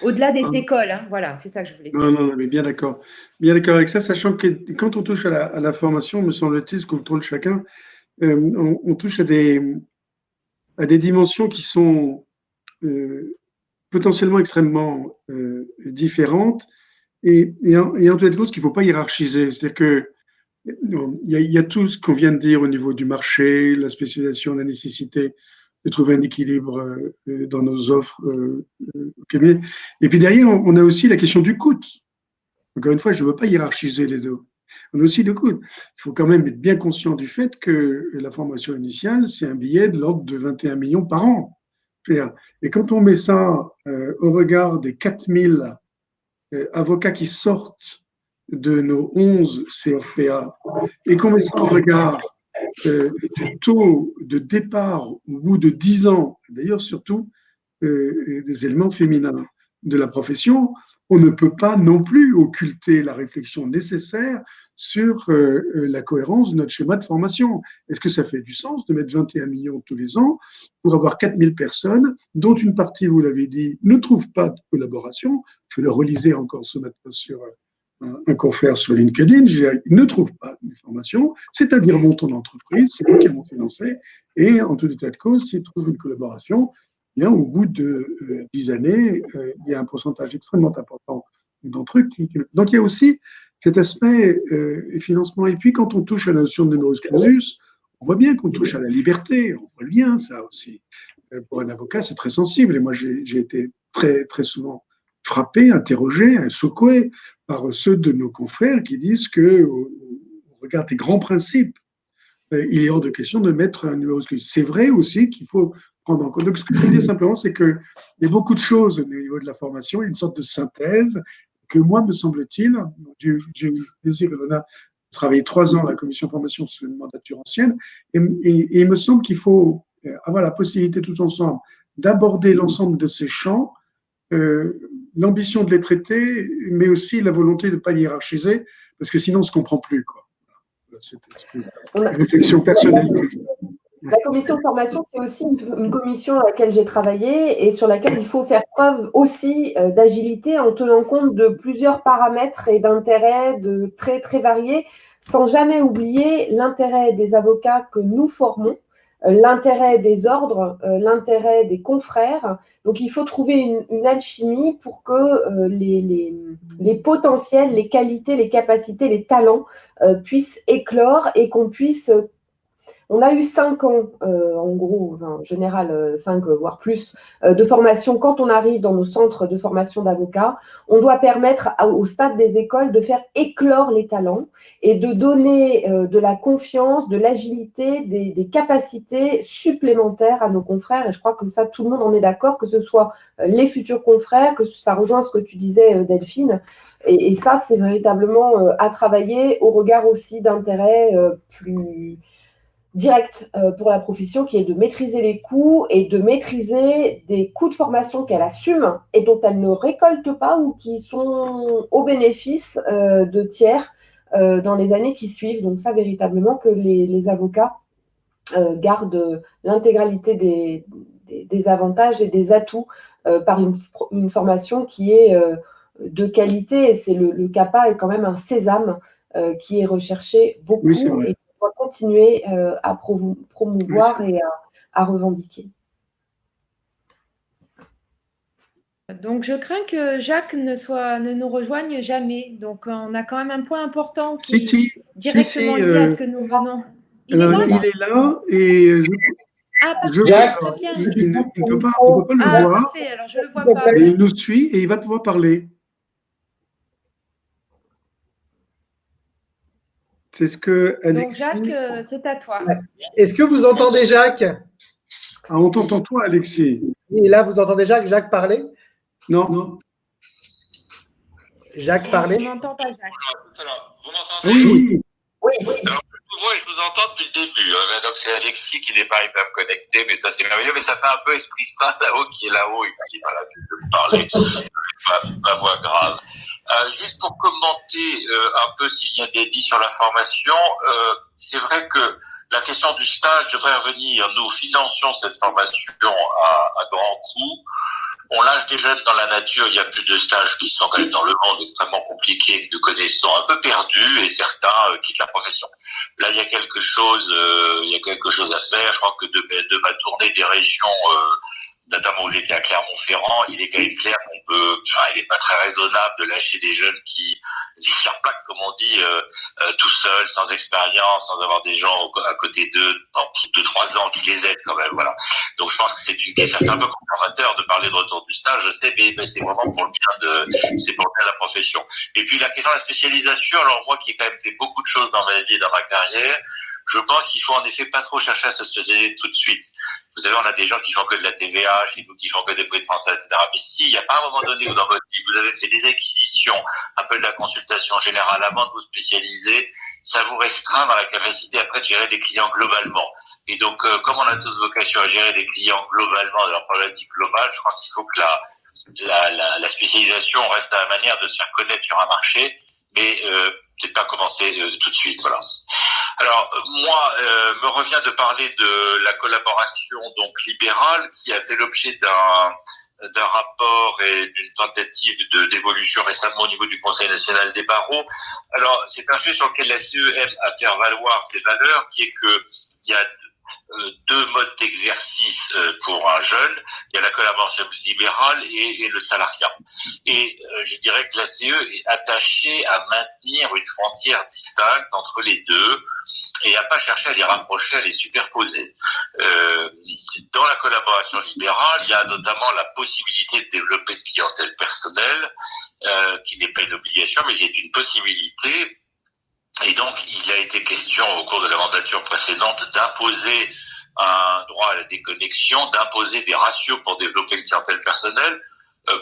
Au-delà des écoles, hein, voilà, c'est ça que je voulais dire. Non, mais bien d'accord. Bien d'accord avec ça, sachant que quand on touche à la formation, me semble-t-il, ce que contrôle chacun, on touche à des dimensions qui sont potentiellement extrêmement différentes en tout cas, qu'il ne faut pas hiérarchiser. C'est-à-dire que il y a tout ce qu'on vient de dire au niveau du marché, la spécialisation, la nécessité de trouver un équilibre dans nos offres au cabinet. Et puis derrière, on a aussi la question du coût. Encore une fois, je ne veux pas hiérarchiser les deux. On a aussi le coût. Il faut quand même être bien conscient du fait que la formation initiale, c'est un billet de l'ordre de 21 millions par an. Et quand on met ça au regard des 4000 avocats qui sortent de nos 11 CFPA et qu'on met ça en regard du taux de départ au bout de 10 ans, d'ailleurs surtout des éléments féminins de la profession, on ne peut pas non plus occulter la réflexion nécessaire sur la cohérence de notre schéma de formation. Est-ce que ça fait du sens de mettre 21 millions tous les ans pour avoir 4000 personnes, dont une partie, vous l'avez dit, ne trouve pas de collaboration? Je le relisais encore ce matin sur un confrère sur LinkedIn, ils ne trouvent pas de formation, c'est-à-dire montent en entreprise, c'est eux qui l'ont financé, et en tout état de cause, s'ils trouvent une collaboration, bien, au bout de 10 années, il y a un pourcentage extrêmement important d'entre eux. Donc, il y a aussi cet aspect financement. Et puis, quand on touche à la notion de numerus clausus, on voit bien qu'on touche à la liberté. On voit bien ça aussi. Pour un avocat, c'est très sensible. Et moi, j'ai été très, très souvent frappé, interrogé, secoué par ceux de nos confrères qui disent qu'au regard des grands principes, il est hors de question de mettre un numéro clausus. C'est vrai aussi qu'il faut prendre en compte. Donc, ce que je veux dire simplement, c'est qu'il y a beaucoup de choses au niveau de la formation, il y a une sorte de synthèse que moi, me semble-t-il, j'ai eu le plaisir de travailler 3 ans à la commission formation sur une mandature ancienne, et il me semble qu'il faut avoir la possibilité tous ensemble d'aborder l'ensemble de ces champs, l'ambition de les traiter, mais aussi la volonté de ne pas les hiérarchiser, parce que sinon on ne se comprend plus, quoi. C'est une réflexion personnelle. La commission de formation, c'est aussi une commission à laquelle j'ai travaillé et sur laquelle il faut faire preuve aussi d'agilité en tenant compte de plusieurs paramètres et d'intérêts très, très variés, sans jamais oublier l'intérêt des avocats que nous formons, l'intérêt des ordres, l'intérêt des confrères. Donc, il faut trouver une alchimie pour que les potentiels, les qualités, les capacités, les talents puissent éclore et qu'on puisse... On a eu 5 ans, en gros, en général 5, voire plus, de formation. Quand on arrive dans nos centres de formation d'avocats, on doit permettre au stade des écoles de faire éclore les talents et de donner de la confiance, de l'agilité, des capacités supplémentaires à nos confrères. Et je crois que ça, tout le monde en est d'accord, que ce soit les futurs confrères, que ça rejoint ce que tu disais, Delphine. Et ça, c'est véritablement à travailler au regard aussi d'intérêts plus direct pour la profession, qui est de maîtriser les coûts et de maîtriser des coûts de formation qu'elle assume et dont elle ne récolte pas ou qui sont au bénéfice de tiers dans les années qui suivent. Donc ça, véritablement, que les avocats gardent l'intégralité des avantages et des atouts par une formation qui est de qualité. Et c'est le CAPA est quand même un sésame qui est recherché beaucoup. Oui, et on va continuer à promouvoir et à revendiquer. Donc, je crains que Jacques ne nous rejoigne jamais. Donc, on a quand même un point important qui Si, est si, directement lié à ce que nous venons. Il est alors, là? il est là et Ah, je parfait, vois, Jacques, très bien. il ne peut pas, on ne peut pas le Ah, voir, parfait, alors je ne le vois pas. et il nous suit et il va pouvoir parler. C'est ce que Donc, Alexis. Jacques, c'est à toi. Est-ce que vous entendez Jacques? Ah, on t'entend toi, Alexis? Et là, vous entendez Jacques parler? Non? Jacques On parler? n'entend pas Jacques. Vous m'entendez? Oui, Oui. Alors, je vous vois et je vous entends depuis le début. Donc, c'est Alexis qui n'est pas arrivé à me connecter, mais ça, c'est merveilleux. Mais ça fait un peu Esprit Saint là-haut qui est là-haut et qui n'a pas l'habitude de me parler. Ma voix grave. Juste pour commenter un peu s'il y a des dit sur la formation, c'est vrai que la question du stage devrait revenir. Nous financions cette formation à grands coûts. On lâche des jeunes dans la nature, il y a plus de stages qui sont quand même dans le monde extrêmement compliqués que nous connaissons, un peu perdus, et certains quittent la profession. Là, il y a quelque chose à faire. Je crois que de ma tournée des régions, notamment où j'étais à Clermont-Ferrand, il est quand même clair il n'est pas très raisonnable de lâcher des jeunes qui s'irpaquent, comme on dit, tout seuls, sans expérience, sans avoir des gens à côté d'eux, dans 2-3 ans, qui les aident quand même, voilà. Donc, je pense que c'est un peu conservateur de parler de retour du stage, je sais, mais c'est vraiment pour le bien c'est pour le bien de la profession. Et puis, la question de la spécialisation, alors moi qui ai quand même fait beaucoup de choses dans ma vie, dans ma carrière, je pense qu'il faut en effet pas trop chercher à se spécialiser tout de suite. Vous savez, on a des gens qui font que de la TVA, chez nous qui font que des prix de français, etc. Mais s'il n'y a pas un moment donné où dans votre vie, vous avez fait des acquisitions, un peu de la consultation générale avant de vous spécialiser, ça vous restreint dans la capacité après de gérer des clients globalement. Et donc, comme on a tous vocation à gérer des clients globalement, de leur problématique globale, je crois qu'il faut que la spécialisation reste à la manière de se faire connaître sur un marché, mais peut-être pas commencer tout de suite, voilà. Alors, moi, me revient de parler de la collaboration donc libérale qui a fait l'objet d'un rapport et d'une tentative d'évolution récemment au niveau du Conseil national des barreaux. Alors, c'est un sujet sur lequel la CE aime à faire valoir ses valeurs, qui est que il y a deux modes d'exercice pour un jeune. Il y a la collaboration libérale et le salariat. Et je dirais que la CE est attachée à maintenir une frontière distincte entre les deux et à pas chercher à les rapprocher, à les superposer. Dans la collaboration libérale, il y a notamment la possibilité de développer une clientèle personnelle, qui n'est pas une obligation, mais qui est une possibilité. Et donc, il a été question au cours de la mandature précédente d'imposer un droit à la déconnexion, d'imposer des ratios pour développer une clientèle personnelle.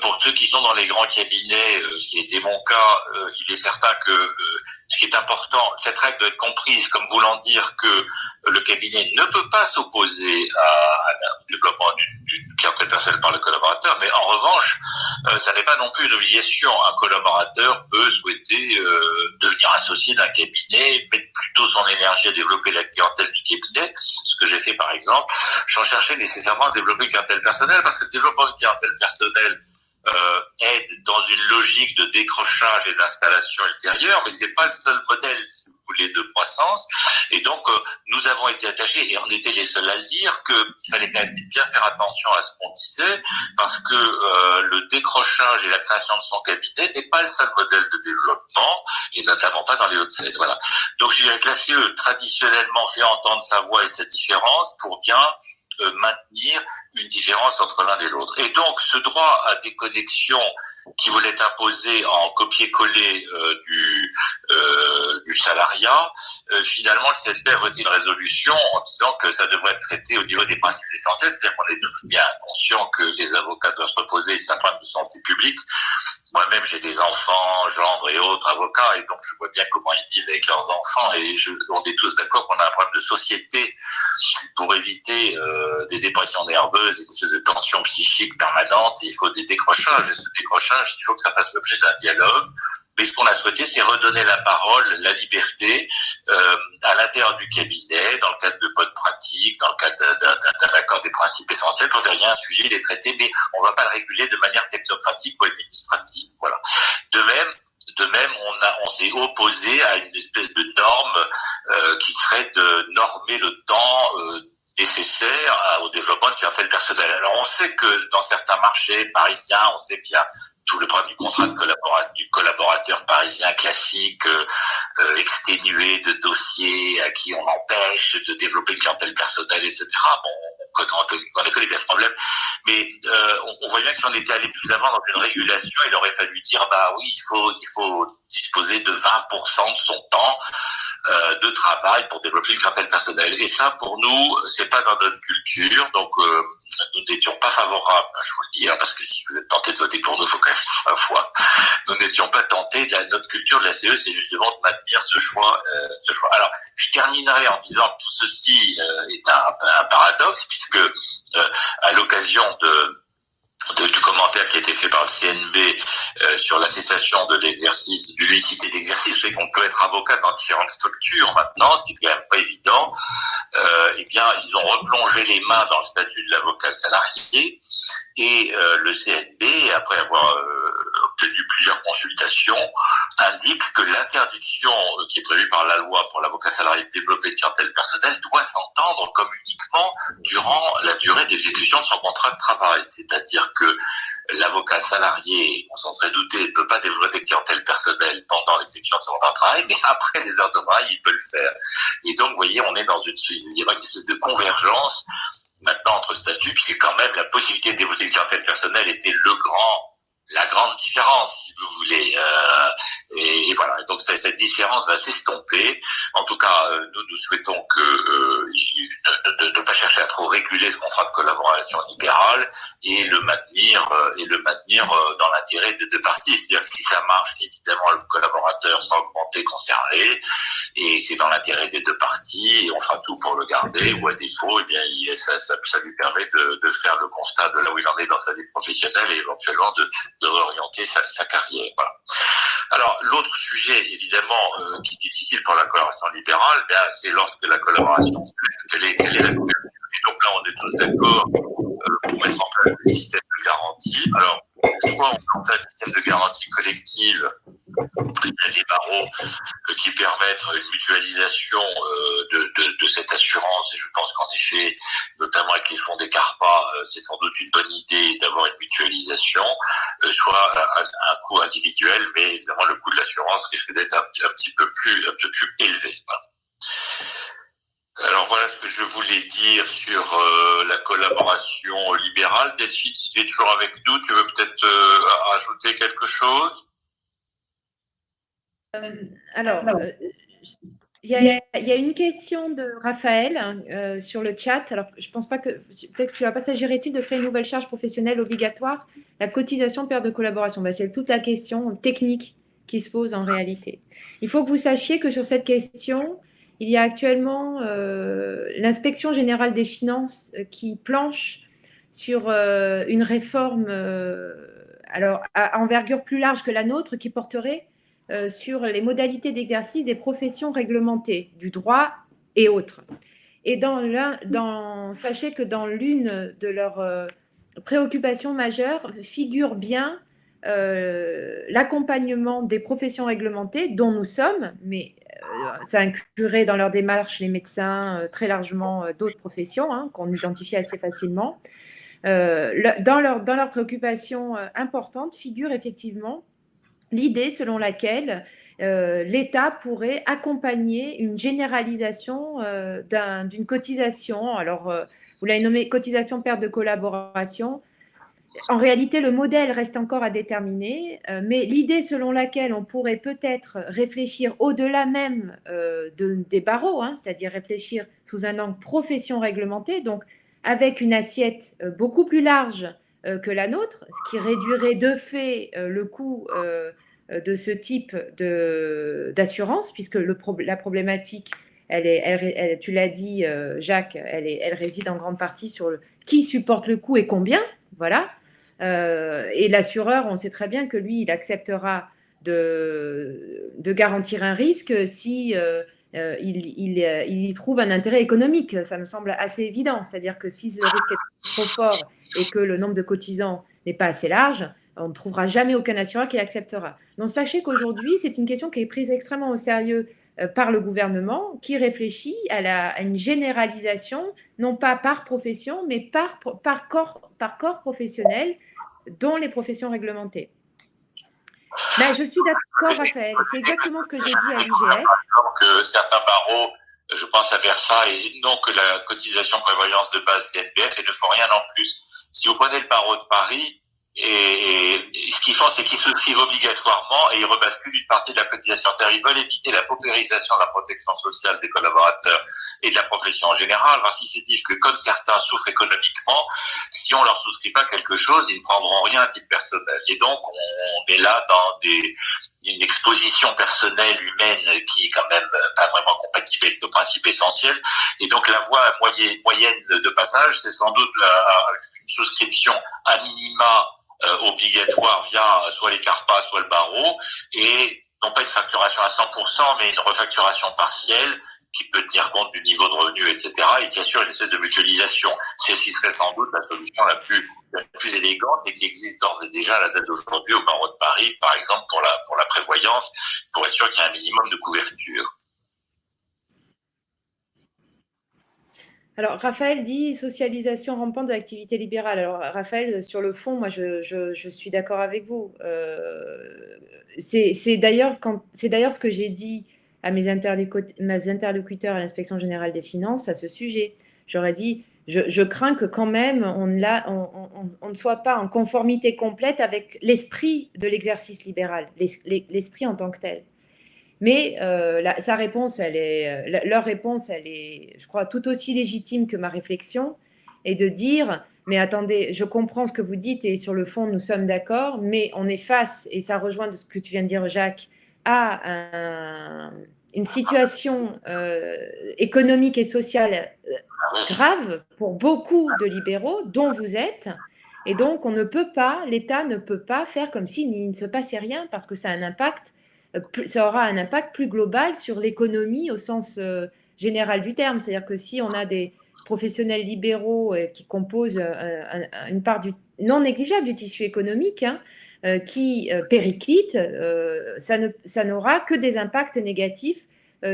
Pour ceux qui sont dans les grands cabinets, ce qui était mon cas, il est certain que ce qui est important, cette règle doit être comprise comme voulant dire que le cabinet ne peut pas s'opposer à un développement d'une clientèle personnelle par le collaborateur, mais en revanche, ça n'est pas non plus une obligation. Un collaborateur peut souhaiter devenir associé d'un cabinet, mettre plutôt son énergie à développer la clientèle du cabinet, ce que j'ai fait par exemple, sans chercher nécessairement à développer une clientèle personnelle, parce que le développement d'une clientèle personnelle aide dans une logique de décrochage et d'installation ultérieure, mais c'est pas le seul modèle, si vous voulez, de croissance. Et donc, nous avons été attachés, et on était les seuls à le dire, qu'il fallait quand même bien faire attention à ce qu'on disait, parce que le décrochage et la création de son cabinet n'est pas le seul modèle de développement, et notamment pas dans les Hauts-de-Seine. Voilà. Donc, je dirais que la CE, traditionnellement, fait entendre sa voix et sa différence pour bien maintenir une différence entre l'un et l'autre. Et donc, ce droit à déconnexion qui voulait imposer en copier-coller du salariat, finalement, le CNP a voté une résolution en disant que ça devrait être traité au niveau des principes essentiels, c'est-à-dire qu'on est tous bien conscients que les avocats doivent se reposer sur un problème de santé publique. Moi-même, j'ai des enfants, gendres et autres avocats, et donc je vois bien comment ils vivent avec leurs enfants, et on est tous d'accord qu'on a un problème de société pour éviter des dépressions nerveuses et des espèces de tensions psychiques permanentes. Il faut des décrochages, et ce décrochage, il faut que ça fasse l'objet d'un dialogue. Mais ce qu'on a souhaité, c'est redonner la parole, la liberté à l'intérieur du cabinet, dans le cadre de bonnes pratiques, dans le cadre d'un accord des principes essentiels. Pour dire, il y a un sujet, il est traité, mais on ne va pas le réguler de manière technocratique ou administrative. Voilà. De même, on s'est opposé à une espèce de norme qui serait de normer le temps nécessaires au développement de clientèle personnelle. Alors on sait que dans certains marchés parisiens, on sait bien tout le problème du contrat du collaborateur parisien classique, exténué de dossiers à qui on empêche de développer une clientèle personnelle, etc. Bon, on connaît bien ce problème, mais on voit bien que si on était allé plus avant dans une régulation, il aurait fallu dire bah oui, il faut disposer de 20% de son temps de travail pour développer une clientèle personnelle. Et ça, pour nous, c'est pas dans notre culture, donc nous n'étions pas favorables, je vous le dis, hein, parce que si vous êtes tenté de voter pour nous, il faut quand même faire la foi. Nous n'étions pas tentés. Notre culture de la CE, c'est justement de maintenir ce choix. Alors, je terminerai en disant que tout ceci est un paradoxe, puisque à l'occasion du commentaire qui a été fait par le CNB sur la cessation de l'exercice, du licité d'exercice, vous savez qu'on peut être avocat dans différentes structures maintenant, ce qui est quand même pas évident. Eh bien, ils ont replongé les mains dans le statut de l'avocat salarié et le CNB, après avoir obtenu plusieurs consultations, indique que l'interdiction qui est prévue par la loi pour l'avocat salarié de développer une clientèle personnelle doit s'entendre comme uniquement durant la durée d'exécution de son contrat de travail. C'est-à-dire que l'avocat salarié, on s'en serait douté, ne peut pas développer une clientèle personnelle pendant l'exécution de son contrat de travail, mais après les heures de travail, il peut le faire. Et donc, vous voyez, on est dans il y a une espèce de convergence maintenant entre statuts, puisque quand même la possibilité de développer une clientèle personnelle était la grande différence, si vous voulez. Et voilà. Donc cette différence va s'estomper. En tout cas, nous souhaitons que ne pas chercher à trop réguler ce contrat de collaboration libérale et le maintenir dans l'intérêt des deux parties. C'est-à-dire que si ça marche, évidemment, le collaborateur sera augmenté, conservé, et c'est dans l'intérêt des deux parties. Et on fera tout pour le garder. Ou à défaut, eh bien, ça lui permet de faire le constat de là où il en est dans sa vie professionnelle et éventuellement de réorienter sa carrière. Voilà. Alors, l'autre sujet, évidemment, qui est difficile pour la collaboration libérale, c'est lorsque la collaboration cesse, quelle est la couverture. Et donc là, on est tous d'accord pour mettre en place un système de garantie. Alors, soit on met en place un système de garantie collective, il y a des barreaux qui permettent une mutualisation de cette assurance, et je pense qu'en effet, notamment avec les fonds des CARPA, c'est sans doute une bonne idée d'avoir une mutualisation, soit un coût individuel, mais évidemment le coût de l'assurance risque d'être un petit peu plus élevé. Voilà. Alors voilà ce que je voulais dire sur la collaboration libérale. Delphine, si tu es toujours avec nous, tu veux peut-être ajouter quelque chose? Alors, il y a une question de Raphaël sur le chat. Alors, je ne pense pas que… Peut-être que tu ne vas pas s'agirait-il de créer une nouvelle charge professionnelle obligatoire, la cotisation perte de collaboration. C'est toute la question technique qui se pose en réalité. Il faut que vous sachiez que sur cette question, il y a actuellement l'inspection générale des finances qui planche sur une réforme alors, à envergure plus large que la nôtre qui porterait sur les modalités d'exercice des professions réglementées, du droit et autres. Et sachez que dans l'une de leurs préoccupations majeures figure bien l'accompagnement des professions réglementées dont nous sommes, mais ça inclurait dans leur démarche les médecins, très largement d'autres professions qu'on identifie assez facilement. Dans leurs préoccupations importantes figure effectivement l'idée selon laquelle l'État pourrait accompagner une généralisation d'une cotisation. Alors, vous l'avez nommé cotisation perte de collaboration. En réalité, le modèle reste encore à déterminer, mais l'idée selon laquelle on pourrait peut-être réfléchir au-delà même des barreaux, c'est-à-dire réfléchir sous un angle profession réglementée, donc avec une assiette beaucoup plus large que la nôtre, ce qui réduirait de fait le coût de ce type d'assurance, puisque la problématique, tu l'as dit, Jacques, elle réside en grande partie sur qui supporte le coût et combien, voilà. Et l'assureur, on sait très bien que lui, il acceptera de garantir un risque si il y trouve un intérêt économique. Ça me semble assez évident. C'est-à-dire que si le risque est trop fort et que le nombre de cotisants n'est pas assez large, on ne trouvera jamais aucun assureur qui l'acceptera. Donc, sachez qu'aujourd'hui, c'est une question qui est prise extrêmement au sérieux par le gouvernement qui réfléchit à une généralisation, non pas par profession, mais par corps professionnel, dont les professions réglementées. Ben, je suis d'accord, Raphaël. C'est exactement ce que j'ai dit à l'IGF. Donc, certains barreaux, je pense à Versailles, n'ont que la cotisation prévoyance de base CNPF et ne font rien en plus. Si vous prenez le barreau de Paris, et ce qu'ils font, c'est qu'ils souscrivent obligatoirement et ils rebasculent une partie de la cotisation. C'est-à-dire, ils veulent éviter la paupérisation de la protection sociale des collaborateurs et de la profession en général, parce qu'ils se disent que comme certains souffrent économiquement, si on leur souscrit pas quelque chose, ils ne prendront rien à titre personnel. Et donc, on est là dans une exposition personnelle, humaine, qui est quand même pas vraiment compatible avec nos principes essentiels. Et donc, la voie moyenne de passage, c'est sans doute une souscription à minima obligatoire via soit les CARPA, soit le barreau, et non pas une facturation à 100%, mais une refacturation partielle qui peut tenir compte du niveau de revenu, etc., et qui assure une espèce de mutualisation. Celle-ci serait sans doute la solution la plus élégante et qui existe d'ores et déjà à la date d'aujourd'hui au barreau de Paris, par exemple pour la prévoyance, pour être sûr qu'il y a un minimum de couverture. Alors, Raphaël dit socialisation rampante de l'activité libérale. Alors, Raphaël, sur le fond, moi, je suis d'accord avec vous. C'est d'ailleurs ce que j'ai dit à mes interlocuteurs à l'Inspection générale des finances à ce sujet. J'aurais dit, je crains que quand même on ne soit pas en conformité complète avec l'esprit de l'exercice libéral, l'esprit en tant que tel. Mais leur réponse, elle est, je crois, tout aussi légitime que ma réflexion, et de dire, mais attendez, je comprends ce que vous dites et sur le fond, nous sommes d'accord, mais on est face, et ça rejoint de ce que tu viens de dire, Jacques, à une situation économique et sociale grave pour beaucoup de libéraux, dont vous êtes. Et donc, l'État ne peut pas faire comme s'il ne se passait rien, parce que ça aura un impact plus global sur l'économie au sens général du terme. C'est-à-dire que si on a des professionnels libéraux qui composent une part non négligeable du tissu économique, qui périclitent, ça n'aura que des impacts négatifs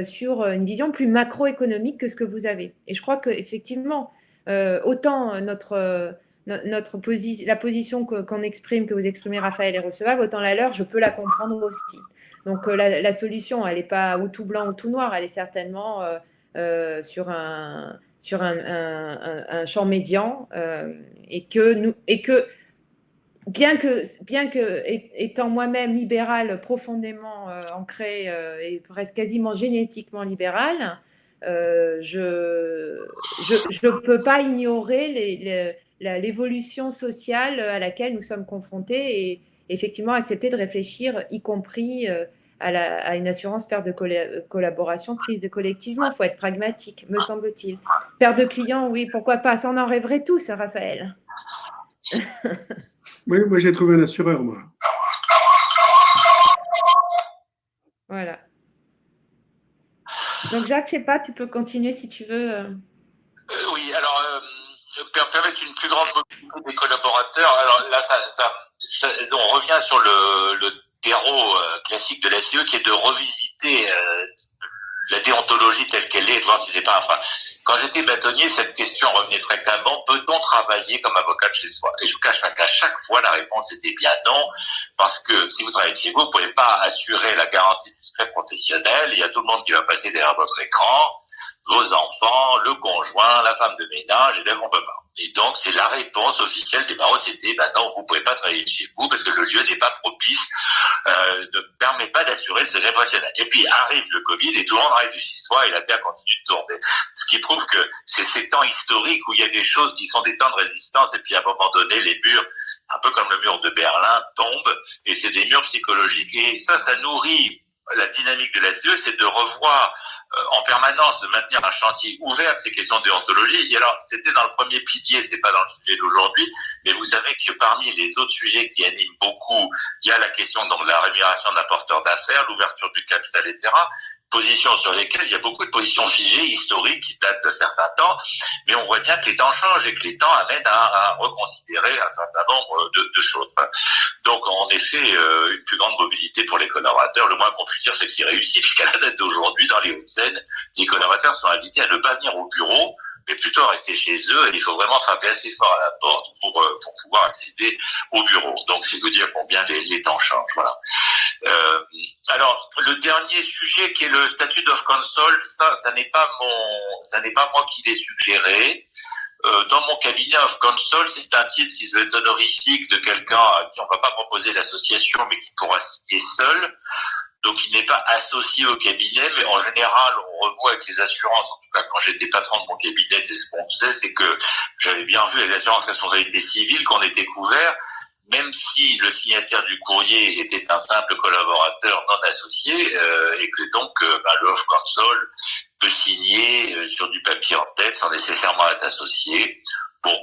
sur une vision plus macroéconomique que ce que vous avez. Et je crois qu'effectivement, autant la position qu'on exprime, que vous exprimez, Raphaël, est recevable, autant la leur, je peux la comprendre aussi. Donc la solution, elle n'est pas ou tout blanc ou tout noir, elle est certainement sur un champ médian, et que bien que étant moi-même libérale, profondément ancrée et presque quasiment génétiquement libérale, je peux pas ignorer l'évolution sociale à laquelle nous sommes confrontés et effectivement accepter de réfléchir, y compris à une assurance perte de collaboration prise de collectivement. Il faut être pragmatique, me semble-t-il. Perte de clients, oui, pourquoi pas. Ça, on en rêverait tous, hein, Raphaël. Oui, moi j'ai trouvé un assureur, moi. Voilà. Donc Jacques, je ne sais pas, tu peux continuer si tu veux. Oui, alors permettre une plus grande mobilité des collaborateurs. Alors là, on revient sur le terreau classique de la CE qui est de revisiter la déontologie telle qu'elle est, de voir si c'est pas un frein. Quand j'étais bâtonnier, cette question revenait fréquemment, peut-on travailler comme avocat de chez soi? Et je vous cache pas qu'à chaque fois, la réponse était bien non, parce que si vous travaillez de chez vous, vous pouvez pas assurer la garantie du secret professionnel, il y a tout le monde qui va passer derrière votre écran, vos enfants, le conjoint, la femme de ménage, et là, on peut pas. Et donc, c'est la réponse officielle des barreaux, c'était, non, vous pouvez pas travailler de chez vous parce que le lieu n'est pas propice, ne permet pas d'assurer le secret professionnel. Et puis, arrive le Covid et tout le monde arrive de chez soi et la Terre continue de tourner. Ce qui prouve que c'est ces temps historiques où il y a des choses qui sont des temps de résistance et puis à un moment donné, les murs, un peu comme le mur de Berlin, tombent et c'est des murs psychologiques. Et ça nourrit la dynamique de la CE, c'est de revoir en permanence, de maintenir un chantier ouvert de ces questions de déontologie. Et alors, c'était dans le premier pilier, c'est pas dans le sujet d'aujourd'hui, mais vous savez que parmi les autres sujets qui animent beaucoup, il y a la question donc de la rémunération d'un porteur d'affaires, l'ouverture du capital, etc. Positions sur lesquelles il y a beaucoup de positions figées, historiques, qui datent de certains temps, mais on voit bien que les temps changent et que les temps amènent à reconsidérer un certain nombre de choses. Donc, en effet, une plus grande mobilité pour les collaborateurs. collaborateurs, le moins qu'on puisse dire, c'est que c'est réussi, puisqu'à la date d'aujourd'hui, dans les Hauts-de-Seine, les collaborateurs sont invités à ne pas venir au bureau, mais plutôt à rester chez eux, et il faut vraiment frapper assez fort à la porte pour pouvoir accéder au bureau. Donc, c'est vous dire combien les temps changent, voilà. Alors, le dernier sujet qui est le statut d'off console, ça n'est pas moi qui l'ai suggéré. Dans mon cabinet, off console, c'est un titre qui se veut être honorifique de quelqu'un à qui on ne va pas proposer l'association, mais qui pourra signer seul. Donc, il n'est pas associé au cabinet, mais en général, on revoit avec les assurances, en tout cas quand j'étais patron de mon cabinet, c'est ce qu'on faisait, c'est que j'avais bien vu avec les assurances responsabilité civile qu'on était couvert, même si le signataire du courrier était un simple collaborateur non associé, et que donc le off console peut signer sur du papier en tête sans nécessairement être associé. Bon,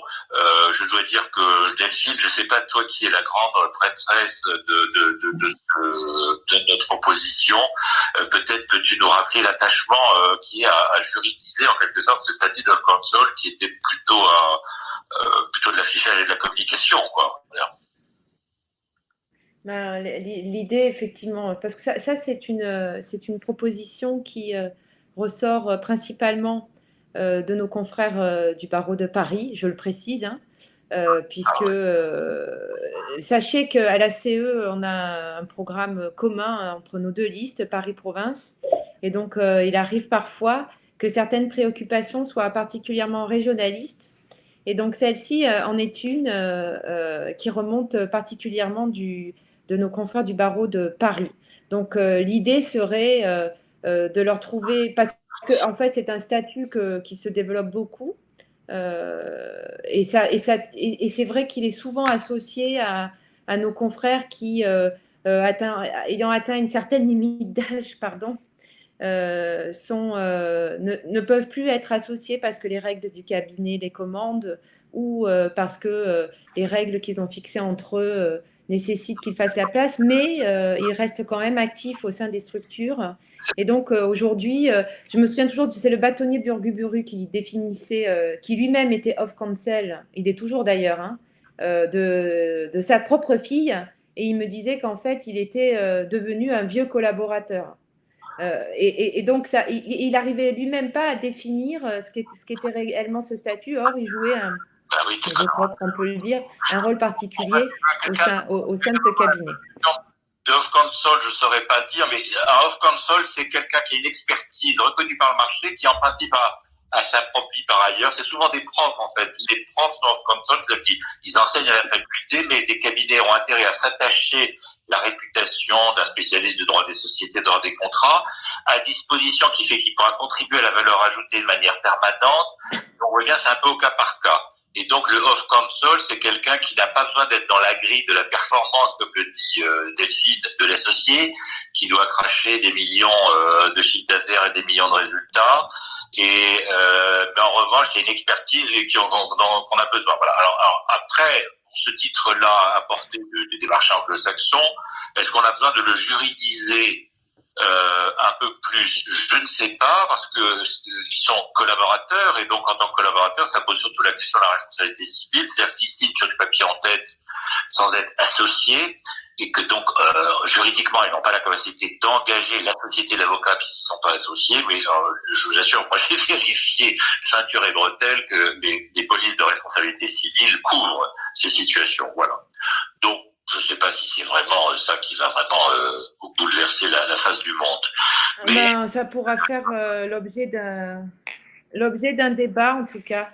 je dois dire que Delphine, je sais pas toi qui es la grande prêtresse de notre opposition, peut-être peux-tu nous rappeler l'attachement qui est à juridiser en quelque sorte ce statut d'off console qui était plutôt de l'affichage et de la communication, quoi. Ben, l'idée, effectivement, parce que ça c'est une proposition qui ressort principalement de nos confrères du barreau de Paris, je le précise, hein, puisque sachez qu'à la CE, on a un programme commun entre nos deux listes, Paris-Province, et donc il arrive parfois que certaines préoccupations soient particulièrement régionalistes, et donc celle-ci en est une qui remonte particulièrement de nos confrères du barreau de Paris. Donc l'idée serait de leur trouver, parce que en fait c'est un statut qui se développe beaucoup, et c'est vrai qu'il est souvent associé à nos confrères qui ayant atteint une certaine limite d'âge, pardon, ne peuvent plus être associés parce que les règles du cabinet les commandent, ou parce que les règles qu'ils ont fixées entre eux nécessitent qu'ils fassent la place, mais ils restent quand même actifs au sein des structures. Et donc aujourd'hui, je me souviens toujours, c'est le bâtonnier Burguburu qui définissait, qui lui-même était off counsel, il est toujours d'ailleurs, hein, de sa propre fille, et il me disait qu'en fait, il était devenu un vieux collaborateur. Et donc, il n'arrivait lui-même pas à définir ce qu'était réellement ce statut. Or, il jouait, je crois qu'on peut le dire, un rôle particulier au sein de ce cabinet. De off console, je ne saurais pas dire, mais un off console, c'est quelqu'un qui a une expertise reconnue par le marché, qui en principe a sa propre vie par ailleurs. C'est souvent des profs, en fait. Les profs sont off console, c'est-à-dire qu'ils enseignent à la faculté, mais les cabinets ont intérêt à s'attacher la réputation d'un spécialiste de droit des sociétés, de droit des contrats, à disposition qui fait qu'il pourra contribuer à la valeur ajoutée de manière permanente. On voit bien, c'est un peu au cas par cas. Et donc, le off console, c'est quelqu'un qui n'a pas besoin d'être dans la grille de la performance, comme le dit Delphine, de l'associé, qui doit cracher des millions de chiffres d'affaires et des millions de résultats. Et mais en revanche, il y a une expertise qu'on a besoin. Voilà. Alors après, ce titre-là apporté des marchés anglo-saxons, est-ce qu'on a besoin de le juridiser un peu plus? Je ne sais pas, parce que ils sont collaborateurs, et donc en tant que collaborateurs, ça pose surtout la question de la responsabilité civile, c'est-à-dire s'ils signent sur du papier en tête sans être associés, et que donc juridiquement ils n'ont pas la capacité d'engager la société d'avocats puisqu'ils ne sont pas associés, mais je vous assure, moi j'ai vérifié ceinture et bretelles que les polices de responsabilité civile couvrent ces situations, voilà. Donc je ne sais pas si c'est vraiment ça qui va vraiment bouleverser la face du monde. Mais Ben, ça pourra faire l'objet d'un débat, en tout cas.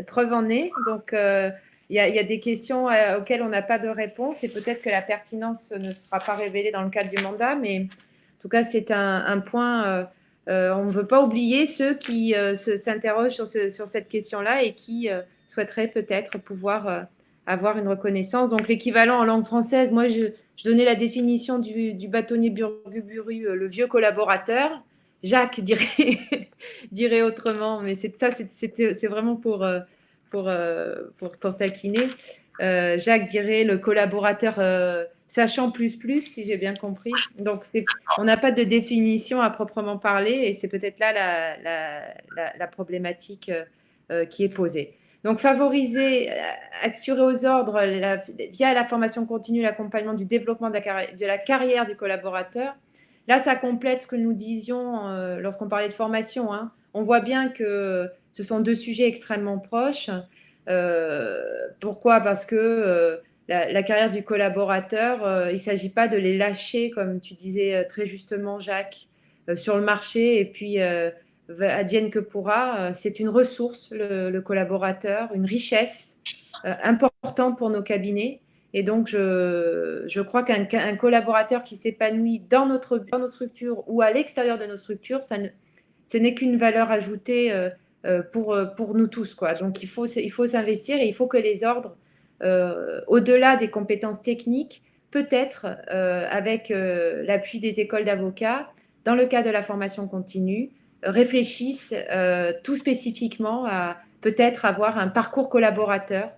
Preuve en est. Donc, il y a des questions auxquelles on n'a pas de réponse, et peut-être que la pertinence ne sera pas révélée dans le cadre du mandat, mais en tout cas, c'est un point. On ne veut pas oublier ceux qui s'interrogent sur cette question-là et qui souhaiteraient peut-être pouvoir avoir une reconnaissance. Donc, l'équivalent en langue française, moi, je donnais la définition du bâtonnier Burguburu, le vieux collaborateur. Jacques dirait autrement, mais c'est vraiment pour taquiner. Jacques dirait le collaborateur sachant plus, si j'ai bien compris. Donc, on n'a pas de définition à proprement parler, et c'est peut-être là la problématique qui est posée. Donc, favoriser, assurer aux ordres via la formation continue, l'accompagnement du développement de la carrière du collaborateur. là, ça complète ce que nous disions lorsqu'on parlait de formation, hein. On voit bien que ce sont deux sujets extrêmement proches. Pourquoi? Parce que la carrière du collaborateur, il ne s'agit pas de les lâcher, comme tu disais très justement, Jacques, sur le marché et puis advienne que pourra. C'est une ressource, le collaborateur, une richesse importante pour nos cabinets. Et donc, je crois qu'un collaborateur qui s'épanouit dans notre structure ou à l'extérieur de nos structures, ce n'est qu'une valeur ajoutée pour nous tous, quoi. Donc, il faut s'investir et il faut que les ordres, au-delà des compétences techniques, peut-être avec l'appui des écoles d'avocats, dans le cadre de la formation continue, réfléchissent tout spécifiquement à peut-être avoir un parcours collaborateur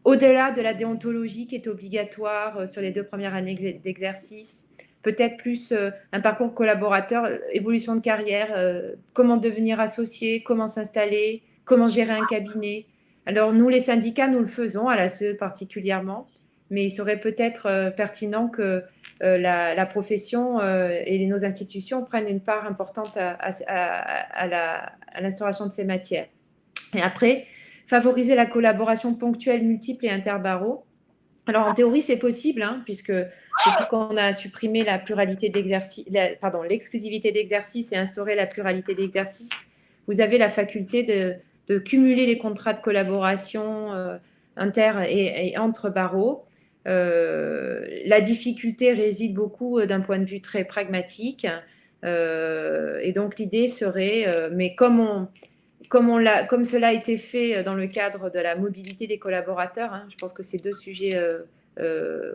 au-delà de la déontologie qui est obligatoire sur les 2 premières années d'exercice, peut-être plus un parcours collaborateur, évolution de carrière, comment devenir associé, comment s'installer, comment gérer un cabinet. Alors nous, les syndicats, nous le faisons, à la CE particulièrement, mais il serait peut-être pertinent que la profession et nos institutions prennent une part importante à l'instauration de ces matières. Et après, favoriser la collaboration ponctuelle, multiple et interbarreaux. Alors, en théorie, c'est possible, hein, puisque depuis qu'on a supprimé la pluralité d'exercice, l'exclusivité d'exercice et instauré la pluralité d'exercice, vous avez la faculté de cumuler les contrats de collaboration inter et entre barreaux. La difficulté réside beaucoup d'un point de vue très pragmatique. Et donc, l'idée serait, mais comme cela a été fait dans le cadre de la mobilité des collaborateurs, hein, je pense que c'est deux sujets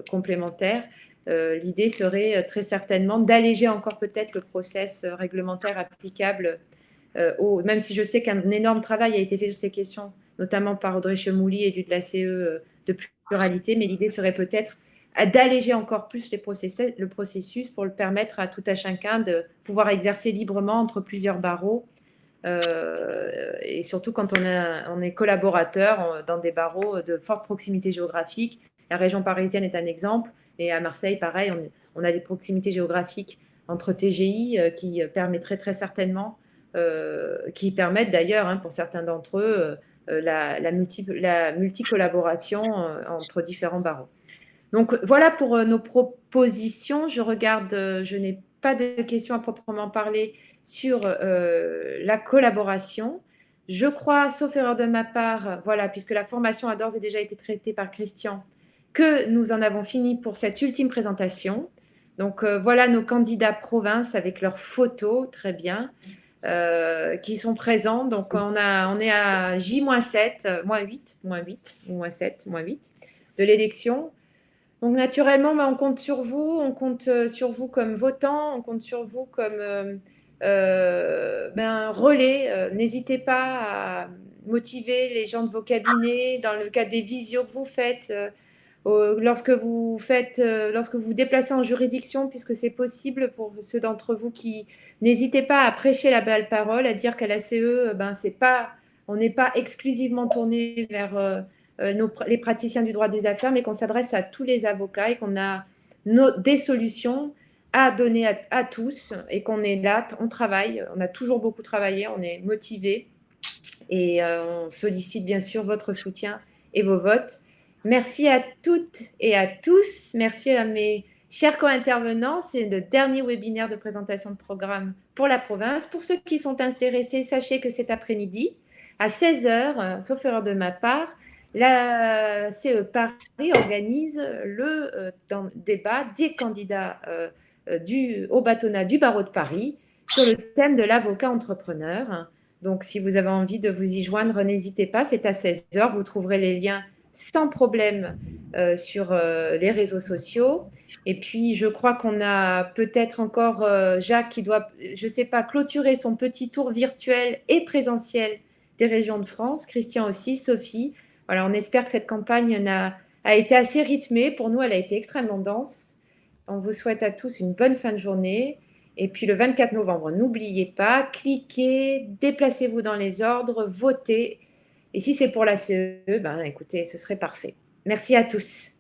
complémentaires. L'idée serait très certainement d'alléger encore peut-être le process réglementaire applicable, même si je sais qu'un énorme travail a été fait sur ces questions, notamment par Audrey Chemouli et de la CE de pluralité, mais l'idée serait peut-être d'alléger encore plus le processus pour le permettre à tout à chacun de pouvoir exercer librement entre plusieurs barreaux. Et surtout quand on est collaborateur dans des barreaux de forte proximité géographique. La région parisienne est un exemple, et à Marseille, pareil, on a des proximités géographiques entre TGI qui permettraient très certainement, qui permettent d'ailleurs, hein, pour certains d'entre eux, la multi-collaboration entre différents barreaux. Donc voilà pour nos propositions. Je regarde, je n'ai pas de questions à proprement parler sur la collaboration. Je crois, sauf erreur de ma part, voilà, puisque la formation a d'ores et déjà été traitée par Christian, que nous en avons fini pour cette ultime présentation. Donc voilà nos candidats province avec leurs photos, très bien, qui sont présents. Donc on est à J-7, -8, ou -7, -8 de l'élection. Donc naturellement, on compte sur vous, comme votant, on compte sur vous comme relais. N'hésitez pas à motiver les gens de vos cabinets dans le cadre des visios que vous faites, lorsque vous vous déplacez en juridiction, puisque c'est possible pour ceux d'entre vous qui n'hésitez pas à prêcher la belle parole, à dire qu'à la CE, on n'est pas exclusivement tourné vers les praticiens du droit des affaires, mais qu'on s'adresse à tous les avocats et qu'on a des solutions à donner à tous et qu'on est là, on travaille, on a toujours beaucoup travaillé, on est motivé et on sollicite bien sûr votre soutien et vos votes. Merci à toutes et à tous. Merci à mes chers co-intervenants. C'est le dernier webinaire de présentation de programme pour la province. Pour ceux qui sont intéressés, sachez que cet après-midi, à 16h, sauf erreur de ma part, la CE Paris organise le débat des candidats au bâtonnat du barreau de Paris sur le thème de l'avocat entrepreneur. Donc, si vous avez envie de vous y joindre, n'hésitez pas, c'est à 16h. Vous trouverez les liens sans problème sur les réseaux sociaux. Et puis, je crois qu'on a peut-être encore Jacques qui doit, je ne sais pas, clôturer son petit tour virtuel et présentiel des régions de France. Christian aussi, Sophie. Voilà, on espère que cette campagne a été assez rythmée. Pour nous, elle a été extrêmement dense. On vous souhaite à tous une bonne fin de journée. Et puis le 24 novembre, n'oubliez pas, cliquez, déplacez-vous dans les ordres, votez. Et si c'est pour la CE, écoutez, ce serait parfait. Merci à tous.